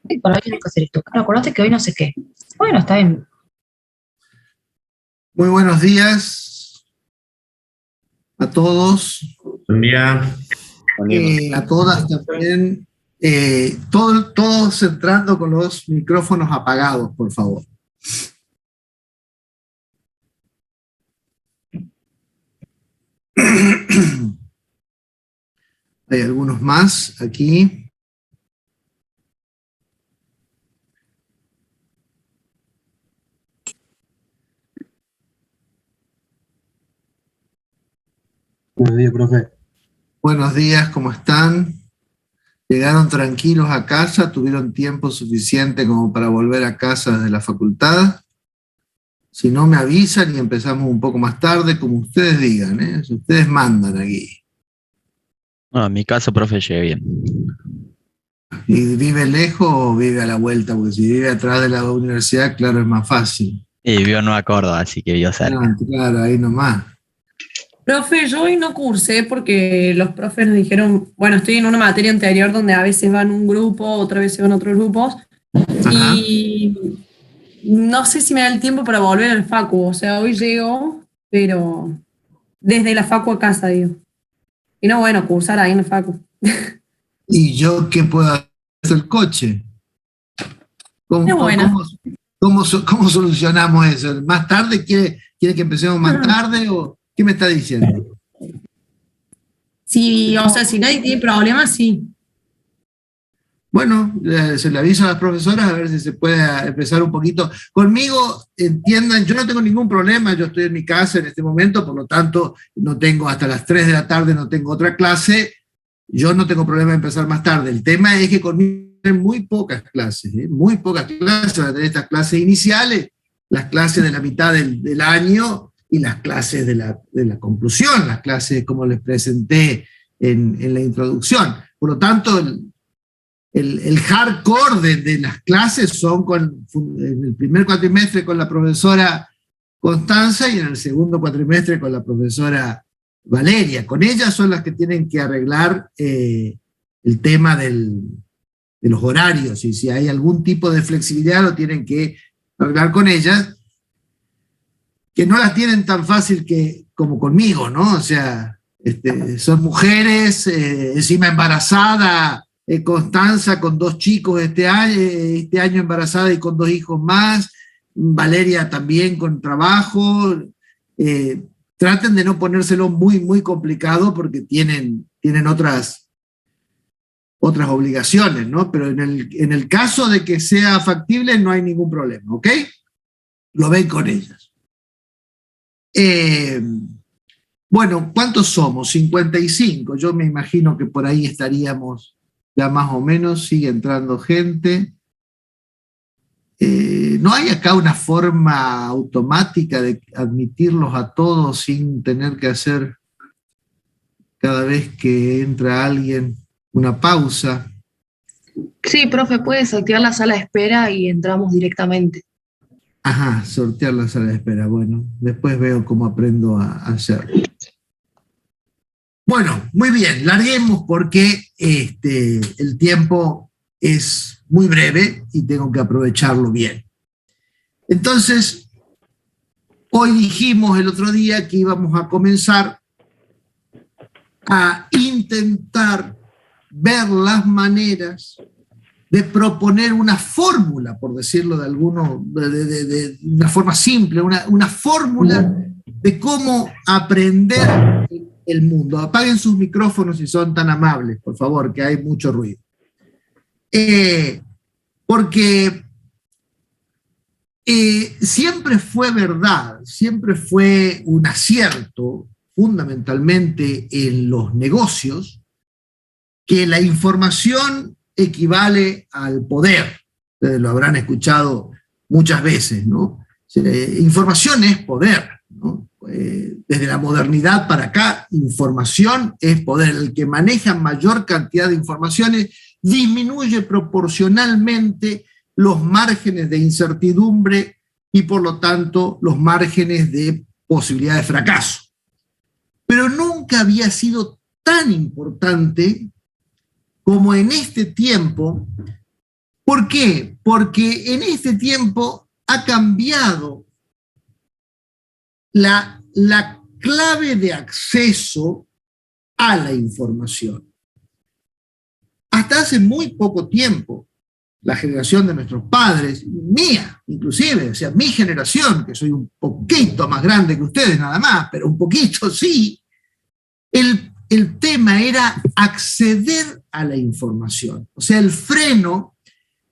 Y para hoy tienes que hacer esto. Claro, acordate que hoy no sé qué. Bueno, está bien. Muy buenos días a todos. Buen día. A todas también. Todos entrando con los micrófonos apagados, por favor. Hay algunos más aquí. Buenos días, profe. Buenos días, ¿cómo están? ¿Llegaron tranquilos a casa? ¿Tuvieron tiempo suficiente como para volver a casa desde la facultad? Si no, me avisan y empezamos un poco más tarde, como ustedes digan, ¿eh? Si ustedes mandan aquí. Bueno, en mi caso, profe, llegué bien. ¿Y vive lejos o vive a la vuelta? Porque si vive atrás de la universidad, claro, es más fácil. Y vivió en Nueva Córdoba, así que vivió cerca. Ah, claro, ahí nomás. Profe, yo hoy no cursé porque los profes nos dijeron, bueno, estoy en una materia anterior donde a veces van un grupo, otra vez se van otros grupos, Ajá. y no sé si me da el tiempo para volver al facu, o sea, hoy llego, pero desde la facu a casa, digo. Y no, bueno, cursar ahí en el facu. ¿Y yo qué puedo hacer el coche? ¿Cómo, Es buena. cómo solucionamos eso? ¿Más tarde? ¿Quiere que empecemos más tarde o qué me está diciendo? Sí, o sea, si nadie tiene problemas, sí. Bueno, se le avisa a las profesoras a ver si se puede empezar un poquito. Conmigo, entiendan, yo no tengo ningún problema, yo estoy en mi casa en este momento, por lo tanto, no tengo hasta las 3 de la tarde, no tengo otra clase, yo no tengo problema en empezar más tarde. El tema es que conmigo hay muy pocas clases, muy pocas clases, van a tener estas clases iniciales, las clases de la mitad del año y las clases de la conclusión, las clases como les presenté en la introducción. Por lo tanto, el hardcore de las clases son en el primer cuatrimestre con la profesora Constanza y en el segundo cuatrimestre con la profesora Valeria. Con ellas son las que tienen que arreglar el tema de los horarios, y si hay algún tipo de flexibilidad lo tienen que arreglar con ellas, que no las tienen tan fácil como conmigo, ¿no? O sea, son mujeres, encima embarazada, Constanza con 2 chicos este año embarazada y con 2 hijos más, Valeria también con trabajo. Traten de no ponérselo muy, muy complicado porque tienen otras obligaciones, ¿no? Pero en el caso de que sea factible no hay ningún problema, ¿ok? Lo ven con ellas. Bueno, ¿cuántos somos? 55. Yo me imagino que por ahí estaríamos ya más o menos, sigue entrando gente. ¿No hay acá una forma automática de admitirlos a todos sin tener que hacer cada vez que entra alguien una pausa? Sí, profe, puedes activar la sala de espera y entramos directamente. Ajá, sortear la sala de espera. Bueno, después veo cómo aprendo a hacerlo. Bueno, muy bien, larguemos porque el tiempo es muy breve y tengo que aprovecharlo bien. Entonces, hoy dijimos el otro día que íbamos a comenzar a intentar ver las maneras de proponer una fórmula, por decirlo de una forma simple, una fórmula de cómo aprender el mundo. Apaguen sus micrófonos si son tan amables, por favor, que hay mucho ruido. Porque siempre fue verdad, siempre fue un acierto, fundamentalmente en los negocios, que la información equivale al poder. Ustedes lo habrán escuchado muchas veces, ¿no? Información es poder, ¿no? Desde la modernidad para acá, información es poder. El que maneja mayor cantidad de informaciones disminuye proporcionalmente los márgenes de incertidumbre y por lo tanto los márgenes de posibilidad de fracaso. Pero nunca había sido tan importante como en este tiempo ¿Por qué? Porque en este tiempo ha cambiado la clave de acceso a la información. Hasta hace muy poco tiempo, la generación de nuestros padres, mía inclusive, o sea, mi generación, que soy un poquito más grande que ustedes nada más, pero un poquito sí, el tema era acceder a la información. O sea, el freno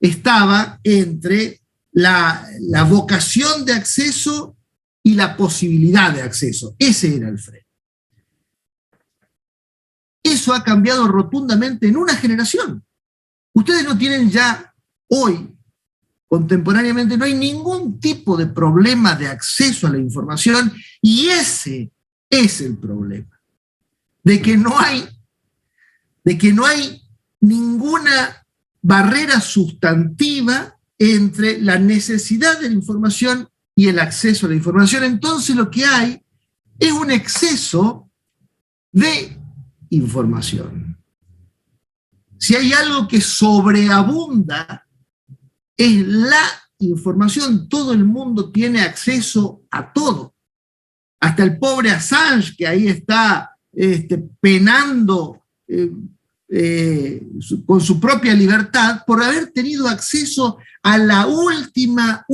estaba entre la vocación de acceso y la posibilidad de acceso. Ese era el freno. Eso ha cambiado rotundamente en una generación. Ustedes no tienen ya hoy, contemporáneamente, no hay ningún tipo de problema de acceso a la información, y ese es el problema. De que no hay ninguna barrera sustantiva entre la necesidad de la información y el acceso a la información. Entonces lo que hay es un exceso de información. Si hay algo que sobreabunda, es la información. Todo el mundo tiene acceso a todo. Hasta el pobre Assange, que ahí está penando con su propia libertad por haber tenido acceso a la última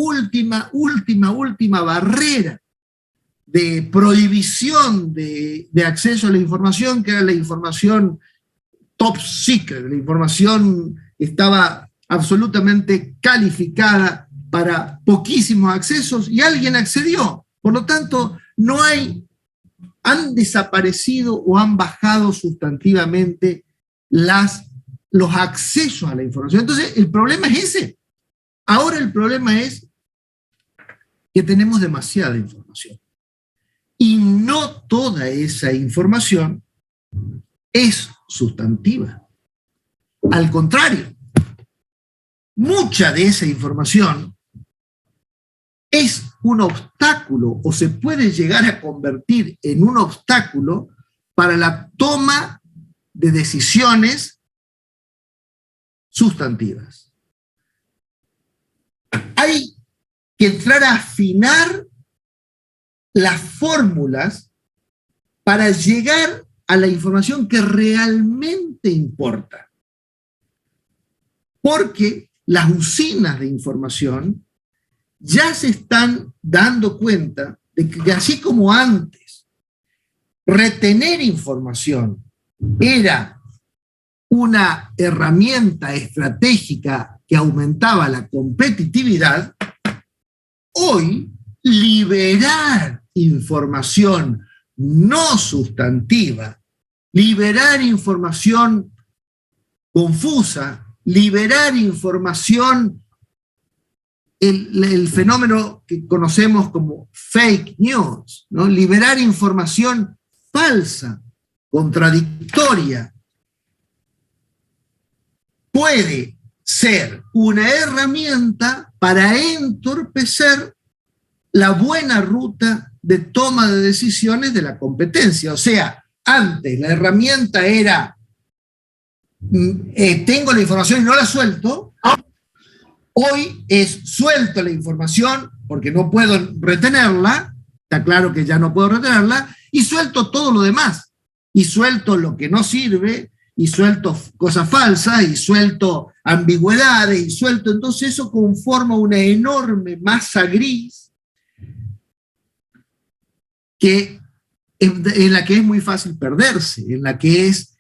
barrera de prohibición de acceso a la información, que era la información top secret. La información estaba absolutamente calificada para poquísimos accesos y alguien accedió. Por lo tanto, han desaparecido o han bajado sustantivamente los accesos a la información. Entonces, el problema es ese. Ahora el problema es que tenemos demasiada información. Y no toda esa información es sustantiva. Al contrario, mucha de esa información es un obstáculo o se puede llegar a convertir en un obstáculo para la toma de decisiones sustantivas. Hay que entrar a afinar las fórmulas para llegar a la información que realmente importa. Porque las usinas de información ya se están dando cuenta de que así como antes retener información era una herramienta estratégica que aumentaba la competitividad, hoy liberar información no sustantiva, liberar información confusa, liberar información, el fenómeno que conocemos como fake news, ¿no? Liberar información falsa, contradictoria, puede ser una herramienta para entorpecer la buena ruta de toma de decisiones de la competencia. O sea, antes la herramienta era tengo la información y no la suelto. Hoy es suelto la información porque no puedo retenerla, está claro que ya no puedo retenerla, y suelto todo lo demás, y suelto lo que no sirve, y suelto cosas falsas, y suelto ambigüedades, y suelto, entonces eso conforma una enorme masa gris en la que es muy fácil perderse, en la que es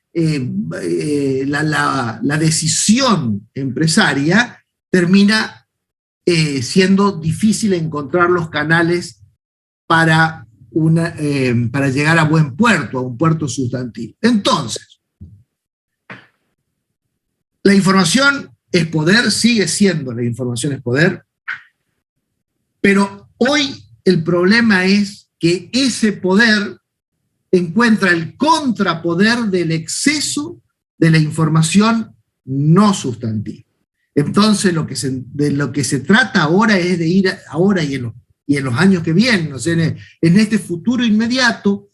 la decisión empresaria termina siendo difícil encontrar los canales para llegar a buen puerto, a un puerto sustantivo. Entonces, la información es poder, sigue siendo la información es poder, pero hoy el problema es que ese poder encuentra el contrapoder del exceso de la información no sustantiva. Entonces, de lo que se trata ahora es de ir ahora y en los años que vienen, o sea, en este futuro inmediato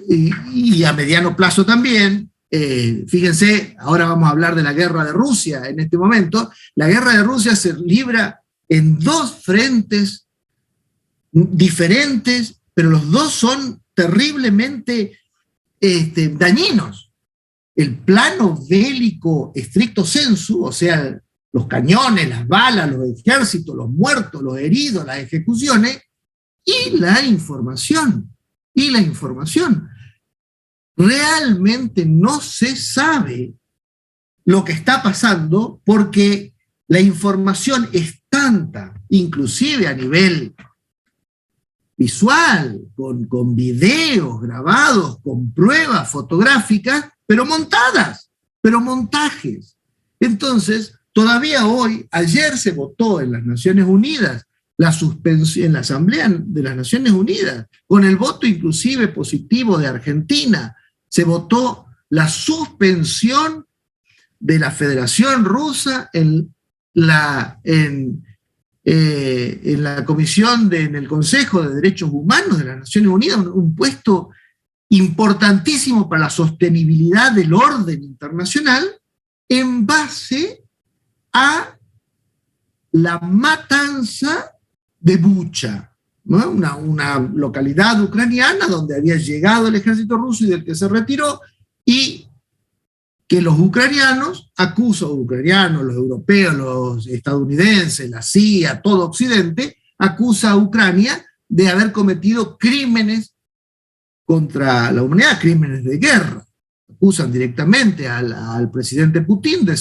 y a mediano plazo también, fíjense, ahora vamos a hablar de la guerra de Rusia en este momento. La guerra de Rusia se libra en dos frentes diferentes, pero los dos son terriblemente dañinos. El plano bélico estricto sensu, o sea, los cañones, las balas, los ejércitos, los muertos, los heridos, las ejecuciones, y la información. Realmente no se sabe lo que está pasando porque la información es tanta, inclusive a nivel visual, con videos grabados, con pruebas fotográficas, pero montadas, pero montajes. Entonces, todavía hoy, ayer se votó en las Naciones Unidas, la suspensión en la Asamblea de las Naciones Unidas, con el voto inclusive positivo de Argentina, se votó la suspensión de la Federación Rusa en la comisión, en el Consejo de Derechos Humanos de las Naciones Unidas, un puesto importantísimo para la sostenibilidad del orden internacional, en base a la matanza de Bucha, ¿no? Una localidad ucraniana donde había llegado el ejército ruso y del que se retiró, y que los ucranianos, los europeos, los estadounidenses, la CIA, todo Occidente, acusa a Ucrania de haber cometido crímenes contra la humanidad, crímenes de guerra. Acusan directamente al presidente Putin de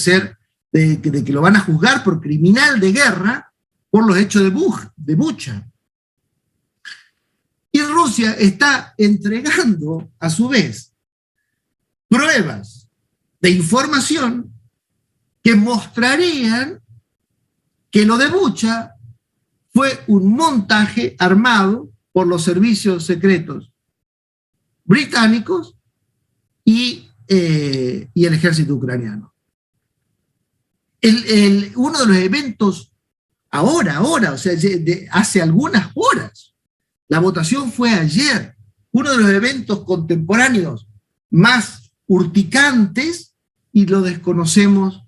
que lo van a juzgar por criminal de guerra por los hechos de Bucha. Y Rusia está entregando, a su vez, pruebas de información que mostrarían que lo de Bucha fue un montaje armado por los servicios secretos británicos y el ejército ucraniano. Uno de los eventos ahora, o sea, hace algunas horas, la votación fue ayer, uno de los eventos contemporáneos más urticantes, y lo desconocemos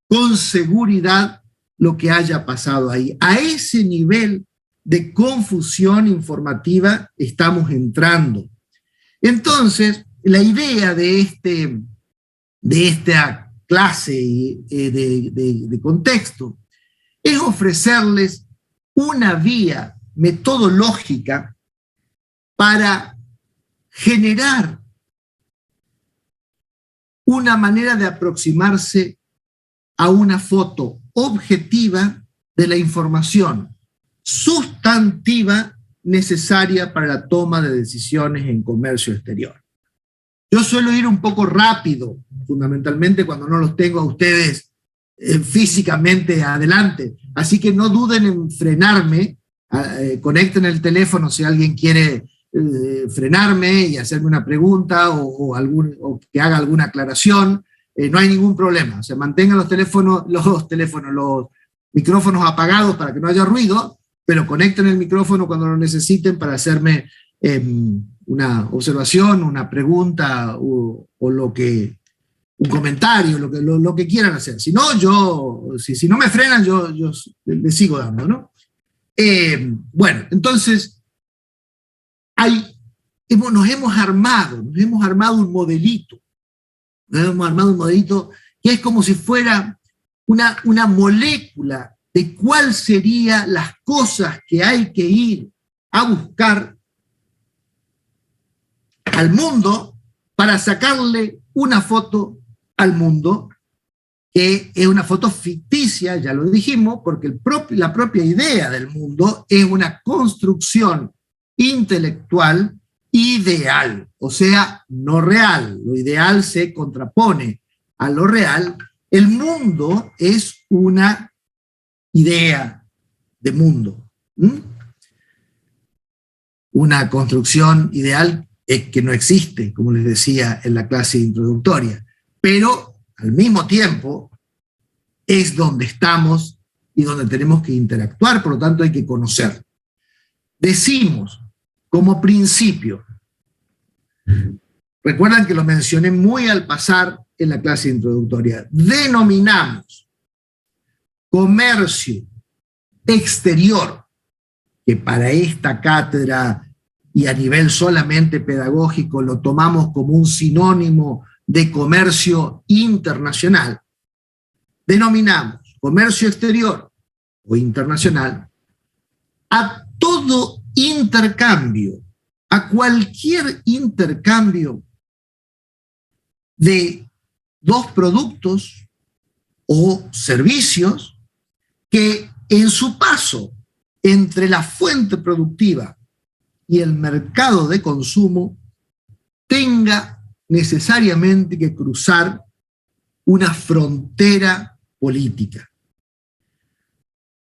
con seguridad lo que haya pasado ahí. A ese nivel de confusión informativa estamos entrando. Entonces, la idea de esta clase de contexto es ofrecerles una vía metodológica para generar una manera de aproximarse a una foto objetiva de la información sustantiva necesaria para la toma de decisiones en comercio exterior. Yo suelo ir un poco rápido, fundamentalmente cuando no los tengo a ustedes físicamente adelante, así que no duden en frenarme, conecten el teléfono si alguien quiere frenarme y hacerme una pregunta o que haga alguna aclaración, no hay ningún problema. O sea, mantengan los micrófonos apagados para que no haya ruido, pero conecten el micrófono cuando lo necesiten para hacerme una observación, una pregunta o un comentario, lo que quieran hacer. Si no, si no me frenan, yo les sigo dando, ¿no? Bueno, entonces, nos hemos armado un modelito. Nos hemos armado un modelito que es como si fuera una molécula de cuál serían las cosas que hay que ir a buscar al mundo para sacarle una foto al mundo, que es una foto ficticia, ya lo dijimos, porque la propia idea del mundo es una construcción intelectual ideal, o sea, no real. Lo ideal se contrapone a lo real. El mundo es una idea de mundo. Una construcción ideal que no existe, como les decía en la clase introductoria, pero al mismo tiempo es donde estamos y donde tenemos que interactuar, por lo tanto hay que conocer. Decimos, como principio, recuerdan que lo mencioné muy al pasar en la clase introductoria, denominamos comercio exterior, que para esta cátedra y a nivel solamente pedagógico lo tomamos como un sinónimo de comercio internacional, denominamos comercio exterior o internacional a todo intercambio, a cualquier intercambio de dos productos o servicios que en su paso entre la fuente productiva y el mercado de consumo tenga necesariamente que cruzar una frontera política.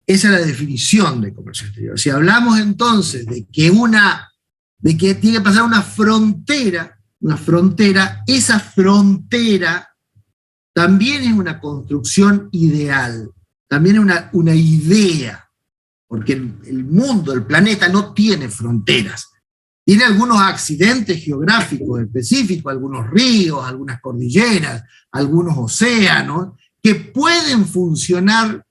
Esa es la definición de comercio exterior. Si hablamos entonces de que tiene que pasar una frontera, esa frontera también es una construcción ideal, también es una idea, porque el mundo, el planeta no tiene fronteras. Tiene algunos accidentes geográficos específicos, algunos ríos, algunas cordilleras, algunos océanos, que pueden funcionar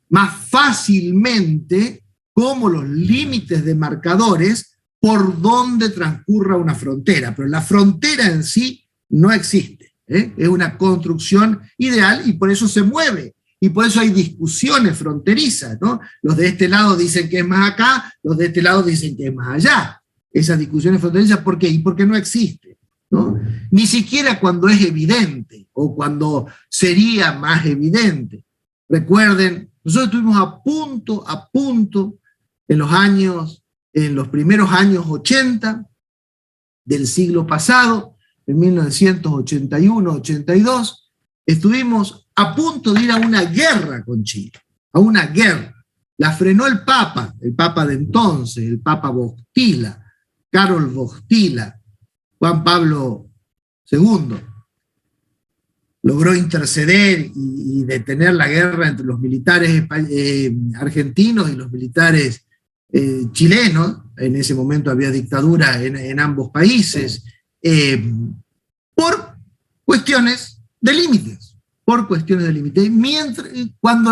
más fácilmente como los límites demarcadores por donde transcurra una frontera, pero la frontera en sí no existe, ¿eh? Es una construcción ideal y por eso se mueve, y por eso hay discusiones fronterizas, ¿no? Los de este lado dicen que es más acá, los de este lado dicen que es más allá. Esas discusiones fronterizas, ¿por qué? Y porque no existe, ¿no? Ni siquiera cuando es evidente, o cuando sería más evidente. Recuerden, nosotros estuvimos a punto, en los primeros años 80 del siglo pasado, en 1981-82, estuvimos a punto de ir a una guerra con Chile, a una guerra. La frenó el Papa de entonces, el Papa Bostila, Karol Wojtyła, Juan Pablo II. Logró interceder y detener la guerra entre los militares argentinos y los militares chilenos. En ese momento había dictadura en ambos países, por cuestiones de límites. Cuando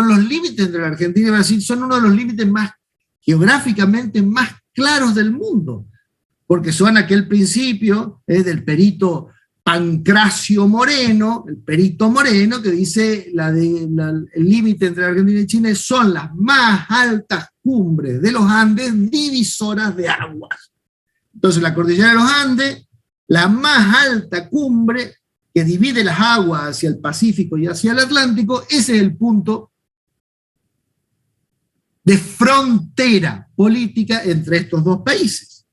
los límites entre la Argentina y Brasil son uno de los límites más geográficamente más claros del mundo, porque son aquel principio del perito Pancracio Moreno, el perito Moreno, que dice el límite entre Argentina y Chile son las más altas cumbres de los Andes divisoras de aguas. Entonces la cordillera de los Andes, la más alta cumbre que divide las aguas hacia el Pacífico y hacia el Atlántico, ese es el punto de frontera política entre estos dos países.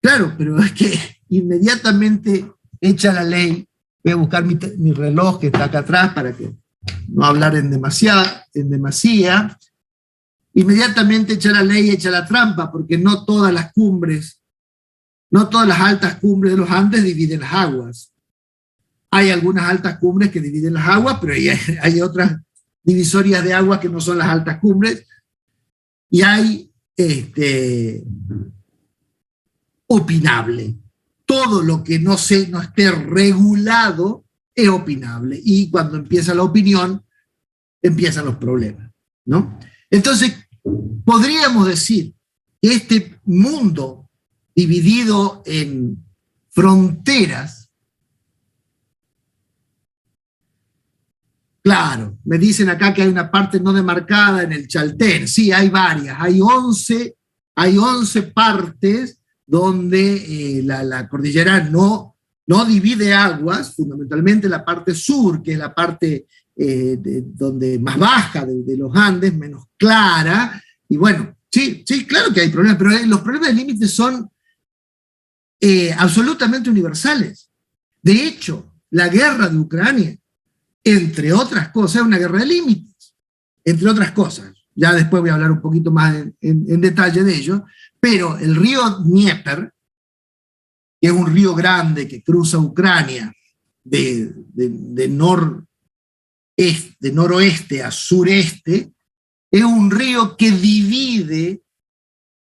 Claro, pero es que inmediatamente hecha la ley, voy a buscar mi reloj que está acá atrás para que no hablar en demasía, inmediatamente hecha la ley, hecha la trampa, porque no todas las altas cumbres de los Andes dividen las aguas. Hay algunas altas cumbres que dividen las aguas, pero hay otras divisorias de aguas que no son las altas cumbres, y hay opinable. Todo lo que no esté regulado es opinable, y cuando empieza la opinión, empiezan los problemas, ¿no? Entonces, podríamos decir que este mundo dividido en fronteras, claro, me dicen acá que hay una parte no demarcada en el Chaltén. Sí, hay varias, hay 11 partes donde la cordillera no divide aguas, fundamentalmente la parte sur, que es la parte donde más baja de los Andes, menos clara, y bueno, sí, claro que hay problemas, pero los problemas de límites son absolutamente universales. De hecho, la guerra de Ucrania, entre otras cosas, es una guerra de límites, entre otras cosas. Ya después voy a hablar un poquito más en detalle de ello, pero el río Dnieper, que es un río grande que cruza Ucrania de noroeste a sureste, es un río que divide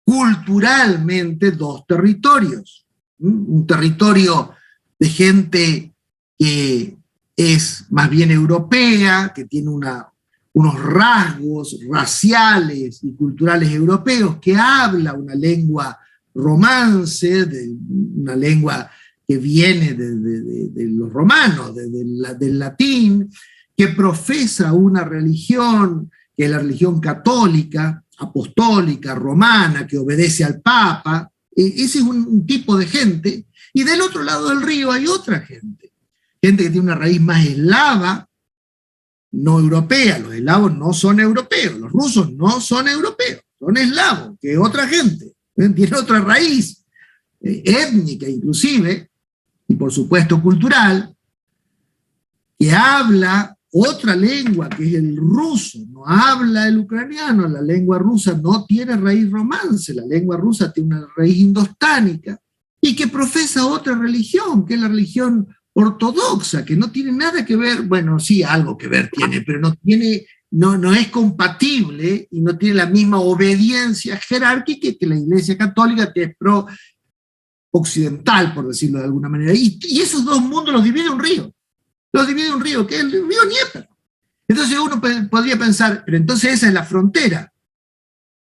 culturalmente dos territorios, un territorio de gente que es más bien europea, que tiene unos rasgos raciales y culturales europeos, que habla una lengua romance, una lengua que viene de los romanos, del latín, que profesa una religión, que es la religión católica, apostólica, romana, que obedece al Papa. Ese es un tipo de gente. Y del otro lado del río hay otra gente que tiene una raíz más eslava, no europea. Los eslavos no son europeos, los rusos no son europeos, son eslavos, que es otra gente, tiene otra raíz, étnica inclusive, y por supuesto cultural, que habla otra lengua, que es el ruso, no habla el ucraniano. La lengua rusa no tiene raíz romance, la lengua rusa tiene una raíz indostánica, y que profesa otra religión, que es la religión ortodoxa, que no tiene nada que ver, bueno, sí, algo que ver tiene, pero no es compatible y no tiene la misma obediencia jerárquica que la Iglesia Católica, que es pro-occidental, por decirlo de alguna manera. Y esos dos mundos los divide un río. Los divide un río, que es el río Dnieper. Entonces uno podría pensar, pero entonces esa es la frontera.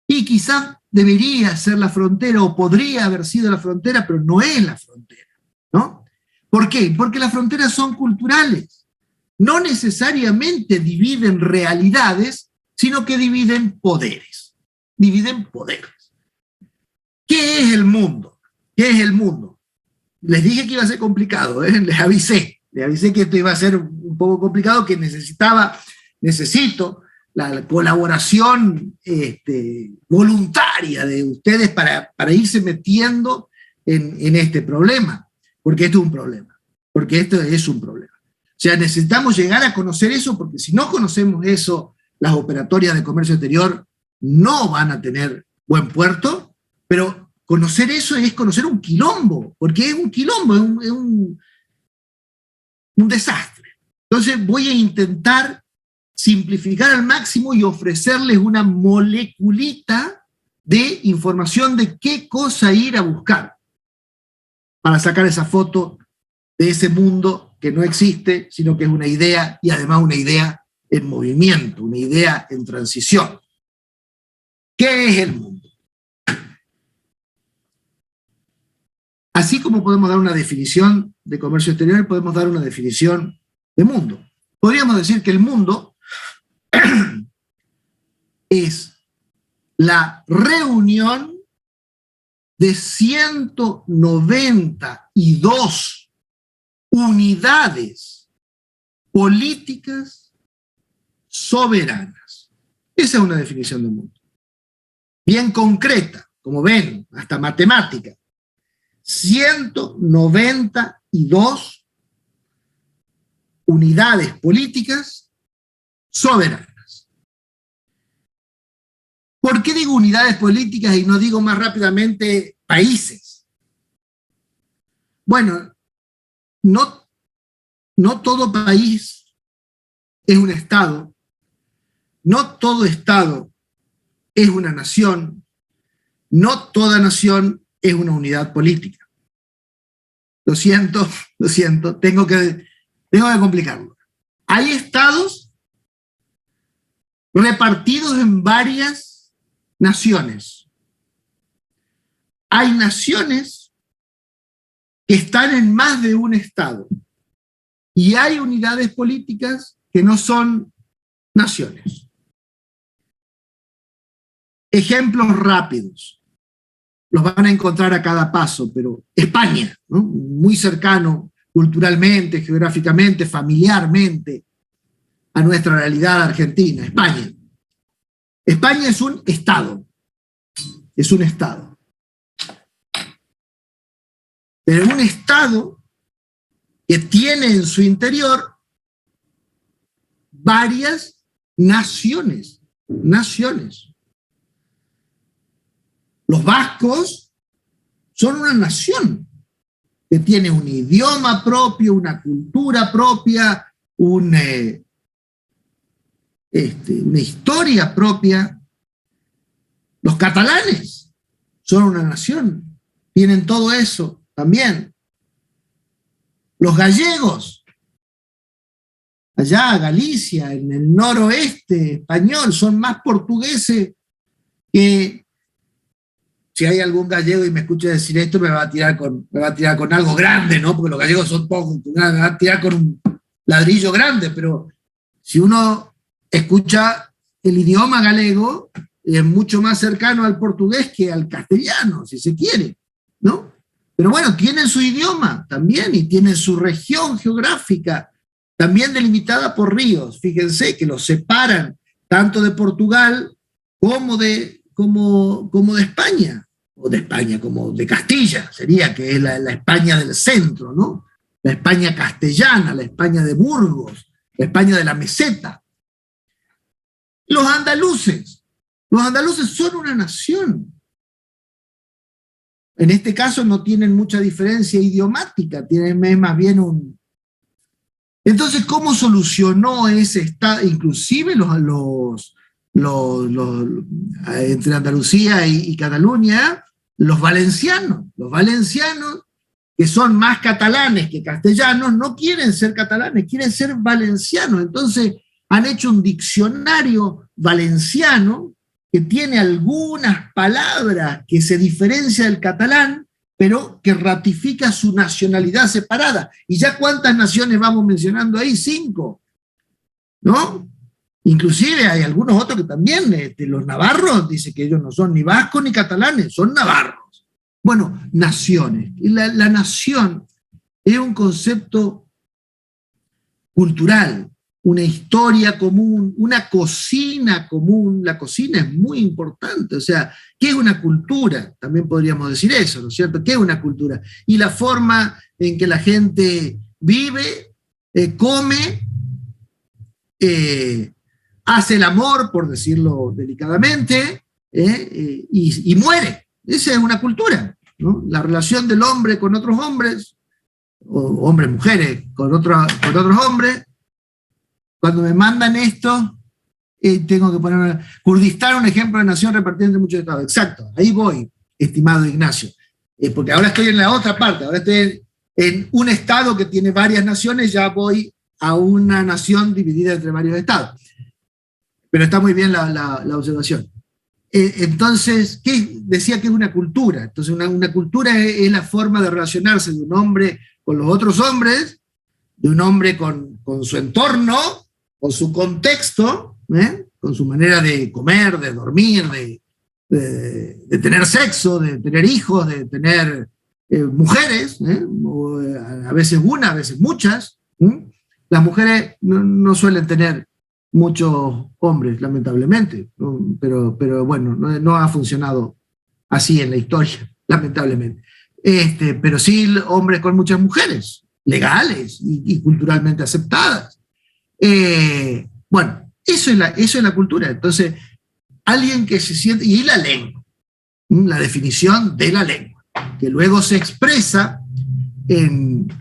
Y quizás debería ser la frontera, o podría haber sido la frontera, pero no es la frontera, ¿no? ¿Por qué? Porque las fronteras son culturales. No necesariamente dividen realidades, sino que dividen poderes. Dividen poderes. ¿Qué es el mundo? ¿Qué es el mundo? Les dije que iba a ser complicado, les avisé que esto iba a ser un poco complicado, que necesito la colaboración voluntaria de ustedes para irse metiendo en este problema, porque esto es un problema, O sea, necesitamos llegar a conocer eso, porque si no conocemos eso, las operatorias de comercio exterior no van a tener buen puerto, pero conocer eso es conocer un quilombo, porque es un quilombo, es un desastre. Entonces voy a intentar simplificar al máximo y ofrecerles una moleculita de información de qué cosa ir a buscar para sacar esa foto de ese mundo que no existe, sino que es una idea, y además una idea en movimiento, una idea en transición. ¿Qué es el mundo? Así como podemos dar una definición de comercio exterior, podemos dar una definición de mundo. Podríamos decir que el mundo es la reunión de 192 unidades políticas soberanas. Esa es una definición del mundo. Bien concreta, como ven, hasta matemática. 192 unidades políticas soberanas. ¿Por qué digo unidades políticas y no digo más rápidamente países? Bueno, no todo país es un estado, no todo estado es una nación, no toda nación es una unidad política. Lo siento, tengo que complicarlo. Hay estados repartidos en varias naciones. Hay naciones que están en más de un estado. Y hay unidades políticas que no son naciones. Ejemplos rápidos. Los van a encontrar a cada paso, pero España, ¿no? Muy cercano culturalmente, geográficamente, familiarmente a nuestra realidad argentina. España. España es un estado. Es un estado. Pero un estado que tiene en su interior varias naciones. Los vascos son una nación que tiene un idioma propio, una cultura propia, una historia propia. Los catalanes son una nación, tienen todo eso también. Los gallegos, allá Galicia, en el noroeste español, son más portugueses que... Si hay algún gallego y me escucha decir esto, me va a tirar con algo grande, ¿no? Porque los gallegos son pocos, me va a tirar con un ladrillo grande, pero si uno escucha el idioma galego, es mucho más cercano al portugués que al castellano, si se quiere, ¿no? Pero bueno, tienen su idioma también y tienen su región geográfica, también delimitada por ríos. Fíjense que los separan tanto de Portugal como de España, o de España, como de Castilla, sería que es la España del centro, ¿no? La España castellana, la España de Burgos, la España de la meseta. Los andaluces son una nación. En este caso no tienen mucha diferencia idiomática, tienen más bien un... Entonces, ¿cómo solucionó ese estado? Inclusive entre Andalucía y Cataluña, los valencianos, que son más catalanes que castellanos, no quieren ser catalanes, quieren ser valencianos. Entonces han hecho un diccionario valenciano que tiene algunas palabras que se diferencia del catalán, pero que ratifica su nacionalidad separada. ¿Y ya cuántas naciones vamos mencionando ahí? 5, ¿no? Inclusive hay algunos otros que también, los navarros, dice que ellos no son ni vascos ni catalanes, son navarros. Bueno, naciones. Y la nación es un concepto cultural, una historia común, una cocina común. La cocina es muy importante. O sea, ¿qué es una cultura? También podríamos decir eso, ¿no es cierto? ¿Qué es una cultura? Y la forma en que la gente vive, come, hace el amor, por decirlo delicadamente, y muere. Esa es una cultura, ¿no? La relación del hombre con otros hombres, o hombres, mujeres, con otros hombres. Cuando me mandan esto, tengo que poner Kurdistán, un ejemplo de nación repartida entre muchos estados. Exacto, ahí voy, estimado Ignacio. Porque ahora estoy en la otra parte, ahora estoy en un estado que tiene varias naciones, ya voy a una nación dividida entre varios estados. Pero está muy bien la observación. Entonces, decía que es una cultura. Entonces, una cultura es la forma de relacionarse de un hombre con los otros hombres, de un hombre con su entorno, con su contexto, con su manera de comer, de dormir, de tener sexo, de tener hijos, de tener mujeres, a veces una, a veces muchas. Las mujeres no suelen tener muchos hombres, lamentablemente, ¿no? Pero bueno, no ha funcionado así en la historia, lamentablemente. Pero sí hombres con muchas mujeres, legales y culturalmente aceptadas. Bueno, eso es la cultura. Entonces, alguien que se siente, y la lengua, la definición de la lengua, que luego se expresa en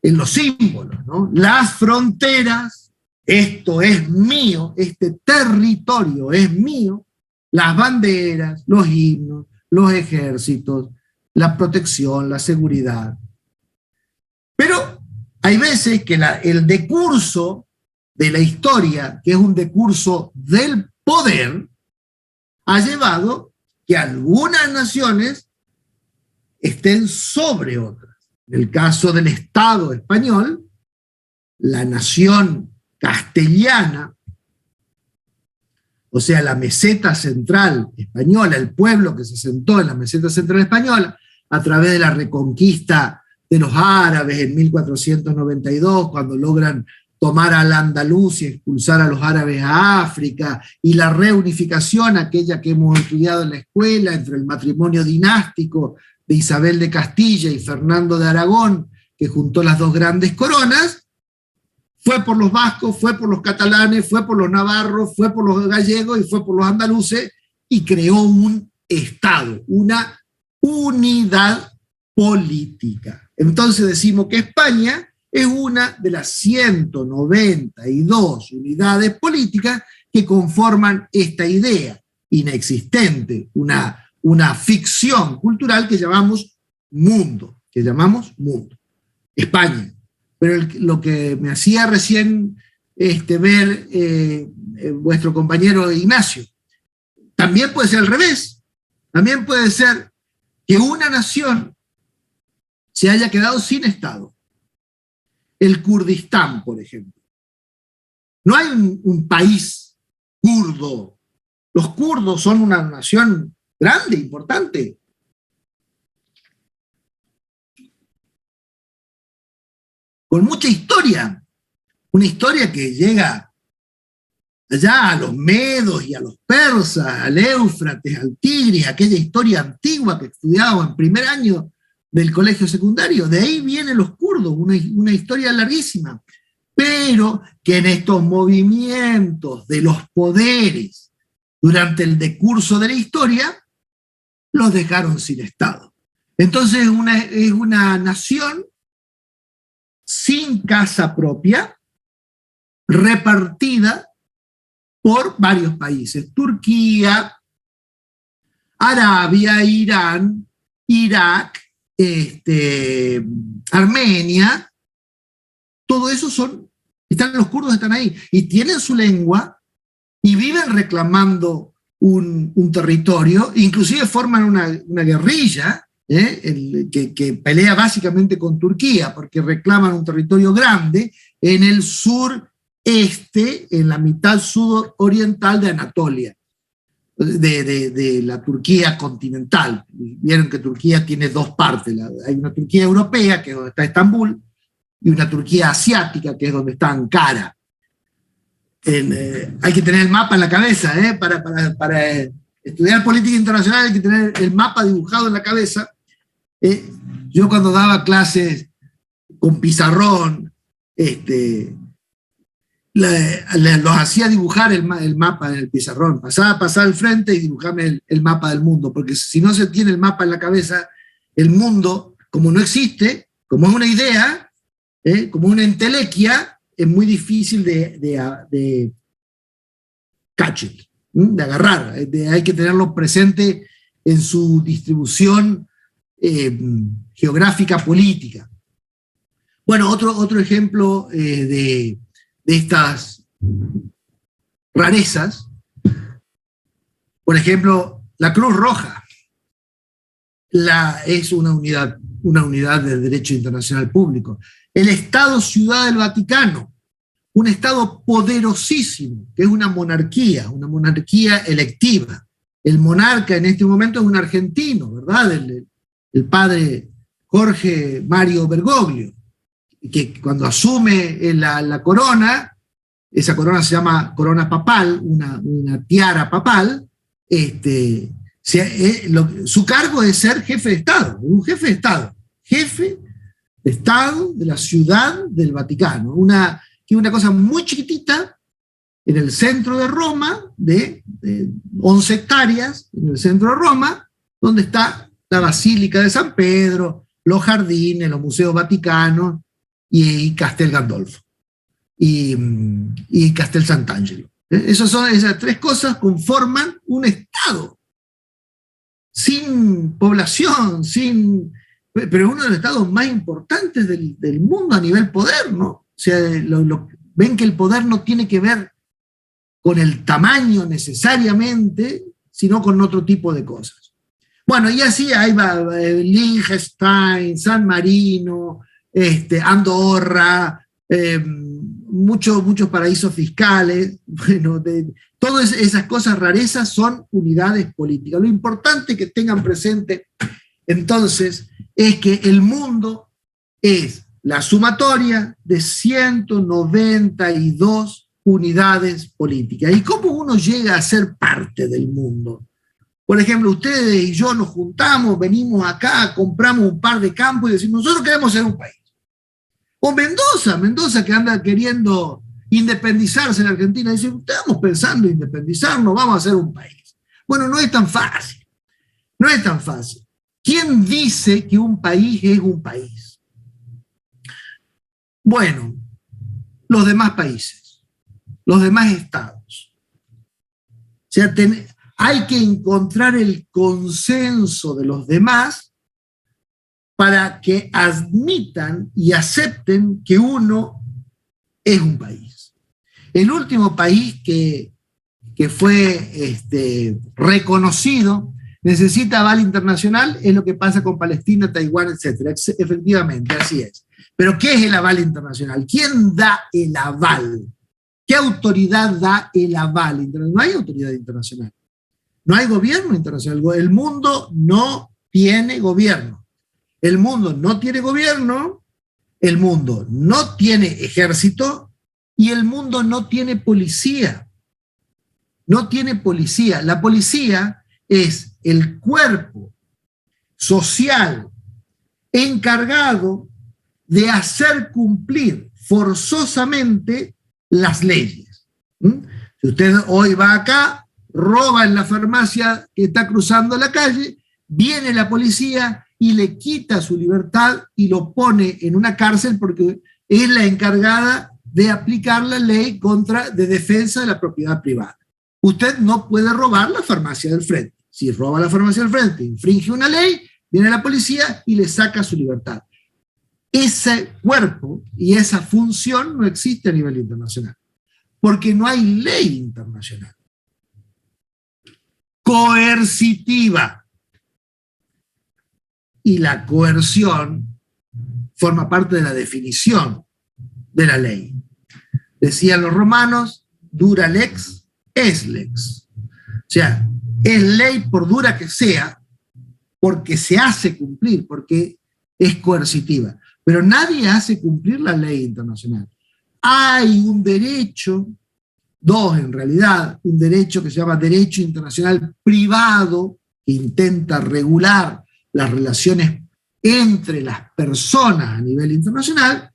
los símbolos, ¿no? Las fronteras, esto es mío, este territorio es mío, las banderas, los himnos, los ejércitos, la protección, la seguridad. Pero hay veces que el decurso de la historia, que es un decurso del poder, ha llevado que algunas naciones estén sobre otras. En el caso del Estado español, la nación castellana, o sea, la meseta central española, el pueblo que se sentó en la meseta central española, a través de la reconquista de los árabes en 1492, cuando logran tomar al andaluz y expulsar a los árabes a África, y la reunificación, aquella que hemos estudiado en la escuela, entre el matrimonio dinástico de Isabel de Castilla y Fernando de Aragón, que juntó las dos grandes coronas, fue por los vascos, fue por los catalanes, fue por los navarros, fue por los gallegos y fue por los andaluces, y creó un Estado, una unidad política. Entonces decimos que España es una de las 192 unidades políticas que conforman esta idea inexistente, una una ficción cultural que llamamos mundo, España. Pero lo que me hacía recién ver vuestro compañero Ignacio, también puede ser al revés. También puede ser que una nación se haya quedado sin Estado. El Kurdistán, por ejemplo. No hay un país kurdo. Los kurdos son una nación grande, importante. Con mucha historia. Una historia que llega allá a los medos y a los persas, al Éufrates, al Tigris, aquella historia antigua que estudiaba en primer año del colegio secundario. De ahí vienen los kurdos, una historia larguísima. Pero que en estos movimientos de los poderes durante el decurso de la historia, los dejaron sin Estado. Entonces es una nación sin casa propia, repartida por varios países. Turquía, Arabia, Irán, Irak, Armenia, todo eso los kurdos están ahí y tienen su lengua y viven reclamando un territorio, inclusive forman una guerrilla que pelea básicamente con Turquía porque reclaman un territorio grande en el sureste, en la mitad sudoriental de Anatolia, de la Turquía continental. Vieron que Turquía tiene dos partes, hay una Turquía europea, que es donde está Estambul, y una Turquía asiática, que es donde está Ankara. Hay que tener el mapa en la cabeza, para estudiar política internacional hay que tener el mapa dibujado en la cabeza. Yo cuando daba clases con pizarrón, los hacía dibujar el mapa en el pizarrón, pasaba al frente y dibujarme el mapa del mundo, porque si no se tiene el mapa en la cabeza, el mundo, como no existe, como es una idea, como una entelequia, es muy difícil de catch it, de agarrar, hay que tenerlo presente en su distribución geográfica política. Bueno, otro ejemplo de estas rarezas, por ejemplo, la Cruz Roja es una unidad del derecho internacional público. El Estado Ciudad del Vaticano, un Estado poderosísimo, que es una monarquía electiva. El monarca en este momento es un argentino, ¿verdad? El padre Jorge Mario Bergoglio, que cuando asume la corona, esa corona se llama corona papal, una tiara papal, su cargo es ser jefe de Estado, un jefe de Estado de la Ciudad del Vaticano, que es una cosa muy chiquitita en el centro de Roma, de 11 hectáreas, en el centro de Roma, donde está la Basílica de San Pedro, los jardines, los museos vaticanos, y Castel Gandolfo, y Castel Sant'Angelo. Esas tres cosas conforman un Estado, sin población, pero uno de los estados más importantes del mundo a nivel poder, ¿no? O sea, ven que el poder no tiene que ver con el tamaño necesariamente, sino con otro tipo de cosas. Bueno, y así ahí va Liechtenstein, San Marino, Andorra, muchos paraísos fiscales, bueno, todas esas cosas rarezas son unidades políticas. Lo importante que tengan presente entonces es que el mundo es la sumatoria de 192 unidades políticas. ¿Y cómo uno llega a ser parte del mundo? Por ejemplo, ustedes y yo nos juntamos, venimos acá, compramos un par de campos y decimos, nosotros queremos ser un país. O Mendoza que anda queriendo independizarse en Argentina, dice, estamos pensando en independizarnos, vamos a ser un país. Bueno, no es tan fácil. ¿Quién dice que un país es un país? Bueno, los demás países, los demás estados. O sea, hay que encontrar el consenso de los demás para que admitan y acepten que uno es un país. El último país que fue reconocido necesita aval internacional, es lo que pasa con Palestina, Taiwán, etc. Efectivamente, así es. Pero ¿qué es el aval internacional? ¿Quién da el aval? ¿Qué autoridad da el aval? No hay autoridad internacional. No hay gobierno internacional. El mundo no tiene gobierno. El mundo no tiene gobierno, el mundo no tiene ejército y el mundo no tiene policía. No tiene policía. La policía es el cuerpo social encargado de hacer cumplir forzosamente las leyes. Si usted hoy va acá, roba en la farmacia que está cruzando la calle, viene la policía y le quita su libertad y lo pone en una cárcel porque es la encargada de aplicar la ley de defensa de la propiedad privada. Usted no puede robar la farmacia del frente. Si roba la farmacia del frente, infringe una ley, viene la policía y le saca su libertad. Ese cuerpo y esa función no existe a nivel internacional, porque no hay ley internacional coercitiva. Y la coerción forma parte de la definición de la ley. Decían los romanos, dura lex es lex. O sea, es ley por dura que sea, porque se hace cumplir, porque es coercitiva. Pero nadie hace cumplir la ley internacional. Hay un derecho, dos en realidad, un derecho que se llama derecho internacional privado, que intenta regular las relaciones entre las personas a nivel internacional,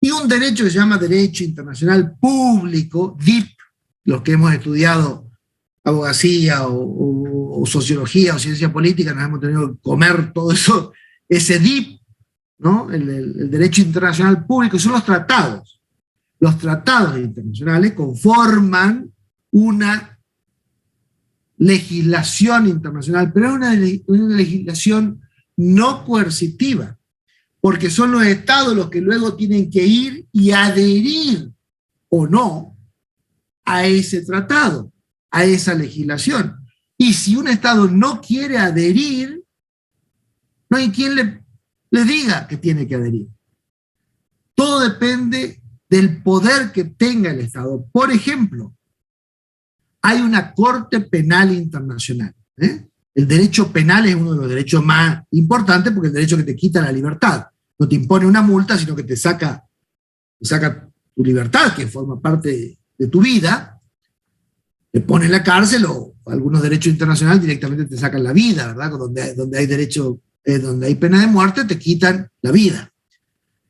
y un derecho que se llama derecho internacional público, DIP, los que hemos estudiado abogacía o sociología o ciencia política, nos hemos tenido que comer todo eso, ese DIP, ¿no? El derecho internacional público, son los tratados. Los tratados internacionales conforman una legislación internacional, pero es una legislación no coercitiva, porque son los estados los que luego tienen que ir y adherir o no a ese tratado, a esa legislación. Y si un estado no quiere adherir, no hay quien le diga que tiene que adherir. Todo depende del poder que tenga el Estado. Por ejemplo, hay una Corte Penal Internacional. El derecho penal es uno de los derechos más importantes porque es el derecho que te quita la libertad. No te impone una multa, sino que te saca tu libertad, que forma parte de tu vida, te pone en la cárcel o algunos derechos internacionales directamente te sacan la vida, ¿verdad? Donde hay derecho, donde hay pena de muerte, te quitan la vida.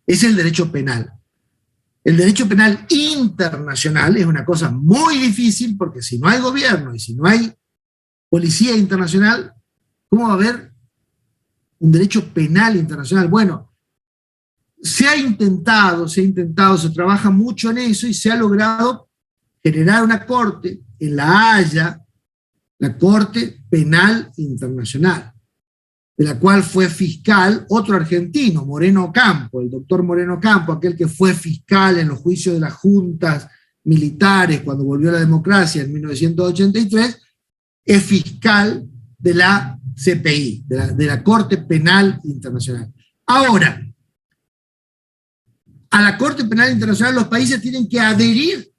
Ese es el derecho penal. El derecho penal internacional es una cosa muy difícil porque si no hay gobierno y si no hay policía internacional, ¿cómo va a haber un derecho penal internacional? Bueno, se ha intentado, se trabaja mucho en eso y se ha logrado generar una corte en La Haya, la Corte Penal Internacional, de la cual fue fiscal otro argentino, Moreno Ocampo, el doctor Moreno Ocampo, aquel que fue fiscal en los juicios de las juntas militares cuando volvió la democracia en 1983, es fiscal de la CPI, de la Corte Penal Internacional. Ahora, a la Corte Penal Internacional los países tienen que adherir.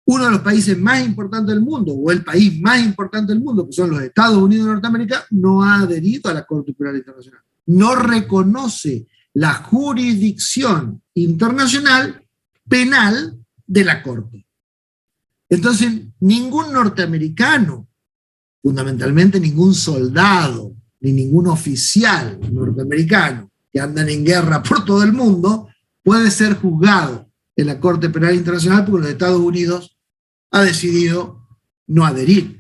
Uno de los países más importantes del mundo, o el país más importante del mundo, que son los Estados Unidos de Norteamérica, no ha adherido a la Corte Penal Internacional. No reconoce la jurisdicción internacional penal de la Corte. Entonces, ningún norteamericano, fundamentalmente ningún soldado, ni ningún oficial norteamericano que andan en guerra por todo el mundo, puede ser juzgado en la Corte Penal Internacional porque los Estados Unidos ha decidido no adherir.